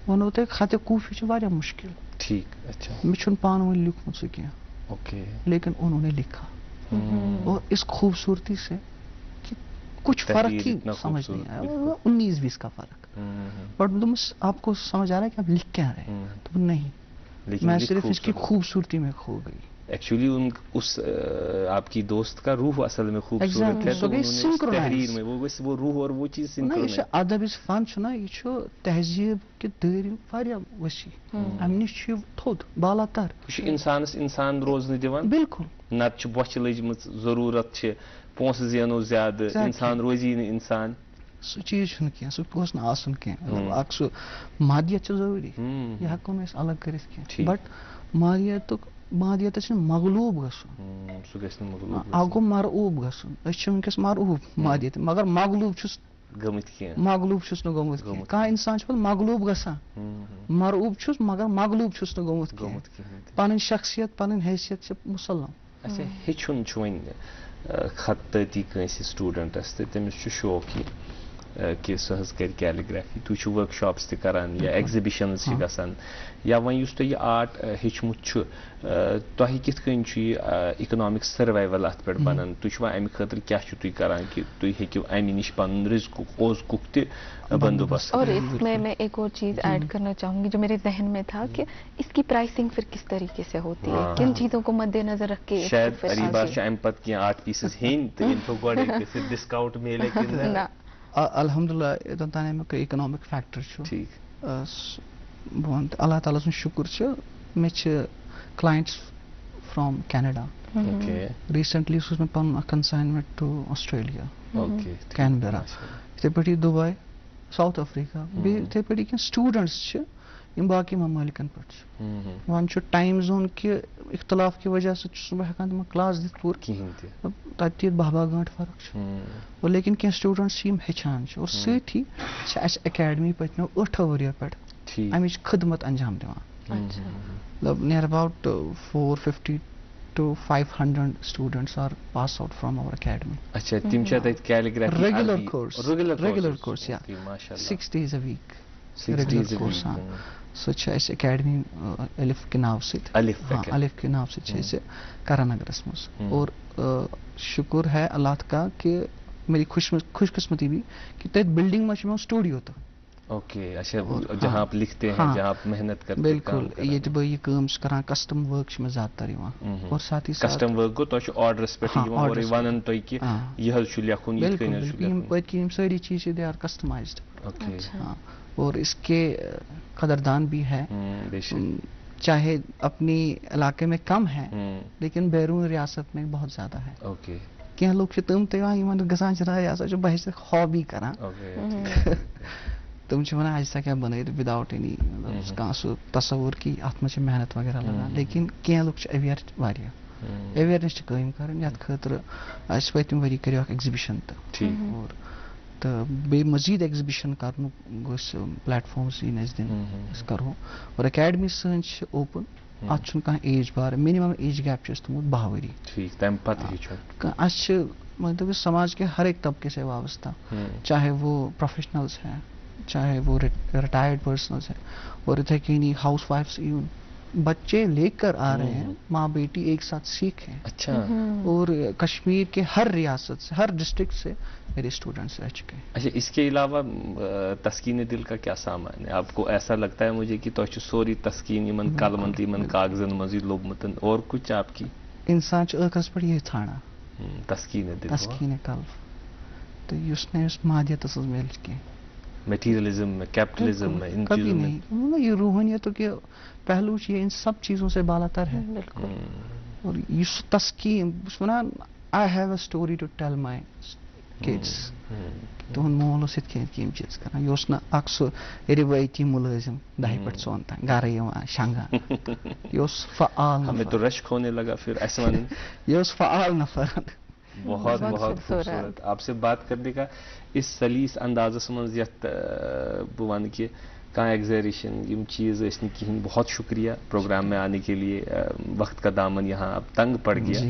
وَنو تۄہہِ خطِ کوٗفی چھُ واریاہ مُشکِل مےٚ چھُنہٕ پانہٕ ؤنۍ لیوٗکھمُت سُہ کینٛہہ لیکن انہوں نے لکھا اور اس خوبصورتی سے کہ کچھ فرق ہی سمجھ نہیں آیا 19-20 کا فرق بٹ دوٚپمَس آپ کو سمجھ آ رہا ہے کہ آپ لکھ کیا رہے ہیں تو نہیں میں صرف اس کی خوبصورتی میں کھو گئی ایکچولی اس آپ کی دوست کا روح اصل میں خوبصورت ہے تو تحریر میں وہ روح اور وہ چیز ادب یُس فن چھُ نا یہِ چھُ تہذیٖب کہِ دٲیرٕ واریاہ ؤسیع امہِ نِش چھُ یہِ تھوٚد بالا تر یہِ چھُ انسانس انسان روزنہٕ دِوان بالکل نتہٕ چھِ بۄچھِ لٔجمٕژ ضروٗرت چھِ پونٛسہٕ زینو زیادٕ انسان روزی نہٕ انسان سُہ چیٖز چھُنہٕ کینٛہہ سُہ گوٚژھ نہٕ آسُن کینٛہہ اکھ سُہ مادیت چھِ ضروٗری یہِ ہٮ۪کو نہٕ أسۍ الگ کٔرِتھ کینٛہہ بٹ مادیتس چھُنہٕ مغلوٗب گژھُن اکھ گوٚو مرعوٗب گژھُن أسۍ چھِ وٕنکیٚس مرعوٗب مادیت مگر مغلوٗب چھُس نہٕ گوٚمُت کینٛہہ کانٛہہ اِنسان چھُ پتہٕ مغلوٗب گژھان مرعوٗب چھُس مگر مغلوٗب چھُس نہٕ گوٚمُت کینٛہہ پنٕنۍ شخصیت پنٕنۍ حیثیت چھِ مُسلم اچھا ہیٚچھُن چھُ وۄنۍ خطٲطی کٲنٛسہِ سٹوٗڈنٹس تہٕ تٔمِس چھُ شوق یہِ کہِ سُہ حظ کرِ کیلیگرافی تُہۍ چھِو ؤرٕک شاپٕس تہِ کران یا ایگزِبِشنز چھِ گژھان یا وۄنۍ یُس تۄہہِ یہِ آرٹ ہیٚچھمُت چھُ تۄہہِ کِتھ کٔنۍ چھُ یہِ اِکنامِک سٔروایوَل اَتھ پٮ۪ٹھ بنان تُہۍ چھُوا اَمہِ خٲطرٕ کیٛاہ چھُو تُہۍ کران کہ تُہۍ ہیٚکِو اَمہِ نِش پنُن رِزقُک اوزقُک تہِ بندوبست اور اس میں ایک اور چیز ایڈ کرنا چاہوں گی جو میرے ذہن میں تھا کہ اس کی پرائسنگ پھر کس طریقے سے ہوتی ہے کن چیزوں کو مد نظر رکھ کے شاید اریبا چھِ اَمہِ پتہٕ کینٛہہ آرٹ پیٖسز ہیٚنۍ تہٕ یِم تھوٚو گۄڈَے گٔژھِتھ ڈِسکاوُنٹ میلے کِنہٕ الحمدُاللہ یوٚتن تانۍ امیُک اِکنامِک فیکٹر چھُ بہٕ وَنہٕ اللہ تعالیٰ سُنٛد شُکُر چھُ مےٚ چھِ کلاینٹس فرام کینیڈا ریٖسنٹلی سوٗز مےٚ پنُن اکھ کنساینمنٹ ٹُو آسٹریلیا کینبیرا یِتھٕے پٲٹھی دُبے ساوُتھ افریقہ بیٚیہِ یِتھٕے پٲٹھی کینٛہہ سٹوٗڈنٹس چھِ یِم باقٕے ممٲلِکن پٮ۪ٹھ چھِ وۄنۍ چھُ ٹایم زون کہِ اختلاف کہِ وجہ سۭتۍ چھُس نہٕ بہٕ ہٮ۪کان تِمن کلاس دِتھ پوٗرٕ کِہینۍ تہِ تتہِ تہِ 12 گٲنٛٹہٕ فرق چھُ لیکن کینٛہہ سٹوٗڈنٹس چھِ یِم ہیٚچھان چھِ اور سۭتی چھِ اَسہِ اکیڈمی پٔتمیو 8 ؤرۍیو پٮ۪ٹھ امِچ خدمت انجام دِوان مطلب near about 450 to 500 students are pass out from our academy. اچھا تم چھا تت calligraphy Regular course. Regular course, yeah. ماشاءاللہ 6 days a week. 6 regular days a course, week. ہاں. سو چھِ اَسہِ academy الف کے ناو سۭتۍ. الف ہاں الف کے ناو سۭتۍ چھِ اَسہِ کرانگرس منٛز. اور شکر ہے اللہ کا کہ میری خوش قسمتی بھی کہ تتہِ بلڈنگ منٛز چھُ میون سٹوڈیو تہٕ. اوکے اچھا جہاں آپ لکھتے ہیں ہاں. جہاں آپ محنت کرتے ہیں. بالکل ییٚتہِ بہٕ یہِ کٲم چھُس کران کسٹم ؤرک چھِ مےٚ زیادٕ تر یِوان. اور ساتھ ہی ساتھ کسٹم ورک گوٚو تۄہہِ چھُ آرڈرس پٮ۪ٹھ ہاں یِوان اورے orders ونان تۄہہِ کہِ یہِ حظ چھُ لیکھُن یِتھ بالکل کٔنۍ حظ چھُ بالکل یِم لیکھُن. پٔتۍ کِنۍ یِم سٲری چیٖز چھِ دے آر کسٹمائزڈ. اوکے ہاں اور اس کے قدردان بھی ہے بے شک. چاہے اپنی علاقے میں کم ہے لیکن بیرون ریاست میں بہت زیادہ ہے. اوکے کینٛہہ لُکھ چھِ تِم تہِ یِوان یِمن گژھان چھِ راے ہسا چھُ بہٕ چھُس ہابی کران. اوکے تِم چھِ ونان اَسہِ کیٛاہ بنٲیِتھ وداؤٹ اینی کانٛہہ سُہ تصوُر کہِ اَتھ منٛز چھِ محنت وغیرہ لگان. لیکن کینٛہہ لُکھ چھِ اویئر واریاہ اویئرنیس چھِ قٲیِم کَرٕنۍ یَتھ خٲطرٕ اَسہِ پٔتمہِ ؤری کٔرِو اکھ ایگزِبِشن تہٕ. اور تہٕ بیٚیہِ مزیٖد ایگزِبِشن کرنُک گوٚژھ پلیٹ فارمس یِنۍ اَسہِ دِنہٕ أسۍ کرہو. اور اکیڈمی سٲنۍ چھِ اوپن اَتھ چھُنہٕ کانٛہہ ایج بار. مِنِمم ایج گیپ چھُ اَسہِ تھوٚمُت 10 ؤری. ٹھیک تمہِ پتہٕ ہیٚچھُن. اَسہِ چھِ مطلب کہ سماج کے ہر ایک طبقے سے وابستہ چاہے وہ پروفیشنلز ہیں چاہے وہ ریٹائرڈ پرسنلز ہیں اور اتھے کہیں ہاؤس وائفس ایون بچے لے کر آ رہے ہیں. ماں بیٹی ایک ساتھ سیکھیں. اچھا اور کشمیر کے ہر ریاست سے ہر ڈسٹرکٹ سے میرے اسٹوڈنٹس رہ چکے ہیں. اچھا اس کے علاوہ تسکین دل کا کیا سامان ہے آپ کو؟ ایسا لگتا ہے مجھے کہ تۄہہِ چھُ سورُے تسکین یِمن قلمن تہٕ یِمن کاغذن منٛزٕے لوٚبمُت. اور کچھ آپ کی انسان چھُ ٲخرس پٮ۪ٹھ یہِ ژھانڈان تسکین دل تسکیٖن قلب تہٕ یُس نہٕ أمِس مادیتس منٛز میلہِ کینٛہہ. مٹیریلزم میں کیپٹلزم میں ان کبھی چیزوں میں نہیں. یہ روحانیتوں کے پہلو یہ ان سب چیزوں سے بالا تر ہے. اور یہ تسکین بہٕ ونان I have a story to tell my kids. تہنٛد مول اوس یِتھ کٔنۍ یِم چیٖز کران. یہِ اوس نہٕ اکھ سُہ رِوٲیتی مُلٲزِم 10 پٮ۪ٹھ 4 تام گرٕ یِوان شنگان. یہِ اوس فعال ہمیں تو رشک ہونے لگا پھر ایسے ون. یہِ اوس فعال نفر. بہت بہت خوبصورت آپ سے بات کرنے کا اس سلیس اندازس منٛز یتھ بہٕ ونہٕ کہ کانٛہہ ایگزریشن یم چیز ٲسۍ نہٕ کِہیٖنۍ. بہت شکریہ پروگرام میں آنے کے لیے. وقت کا دامن یہاں اب تنگ پڑ گیا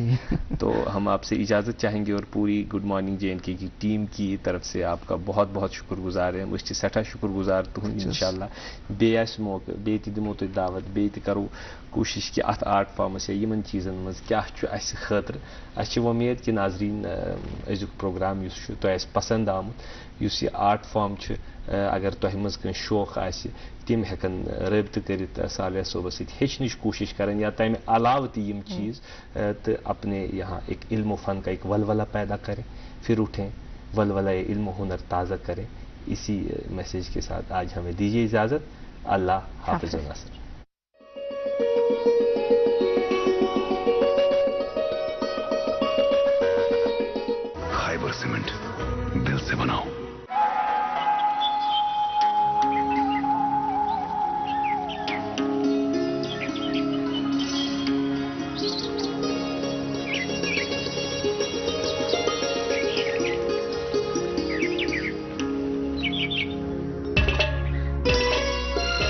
تو ہم آپ سے اجازت چاہیں گے اور پوری گڈ مارننگ JNK کی ٹیم کی طرف سے آپ کا بہت بہت شکر گزار ہیں. أسۍ چھِ سٮ۪ٹھاہ شکر گزار تُہُنٛد. انشاءاللہ بیٚیہِ آسہِ موقعہٕ بیٚیہِ تہِ دِمو تۄہہِ دعوت بیٚیہِ تہِ کرو کوٗشش کہ اتھ آرٹ فارمس یا یِمن چیٖزن منٛز کیاہ چھُ اسہِ خٲطرٕ. اسہِ چھِ وۄمید کہ ناظریٖن أزیُک پروگرام یُس چھُ تۄہہِ آسہِ پسنٛد آمُت. یُس یہِ آرٹ فارم چھُ اگر تۄہہِ منٛز کٲنٛسہِ شوق آسہِ تِم ہٮ۪کن رٲبطہٕ کٔرِتھ صالح صٲبس سۭتۍ ہیٚچھنٕچ کوٗشش کرن یا تمہِ علاوٕ تہِ یِم چیٖز تہٕ اپنے یہاں ایک علم و فن کا ایک ولولہ پیدا کریں. پھر اٹھیں ولولہ علم و ہنر تازہ کریں. اسی میسج کے ساتھ آج ہمیں دیجیے اجازت. اللہ حافظ و ناصر.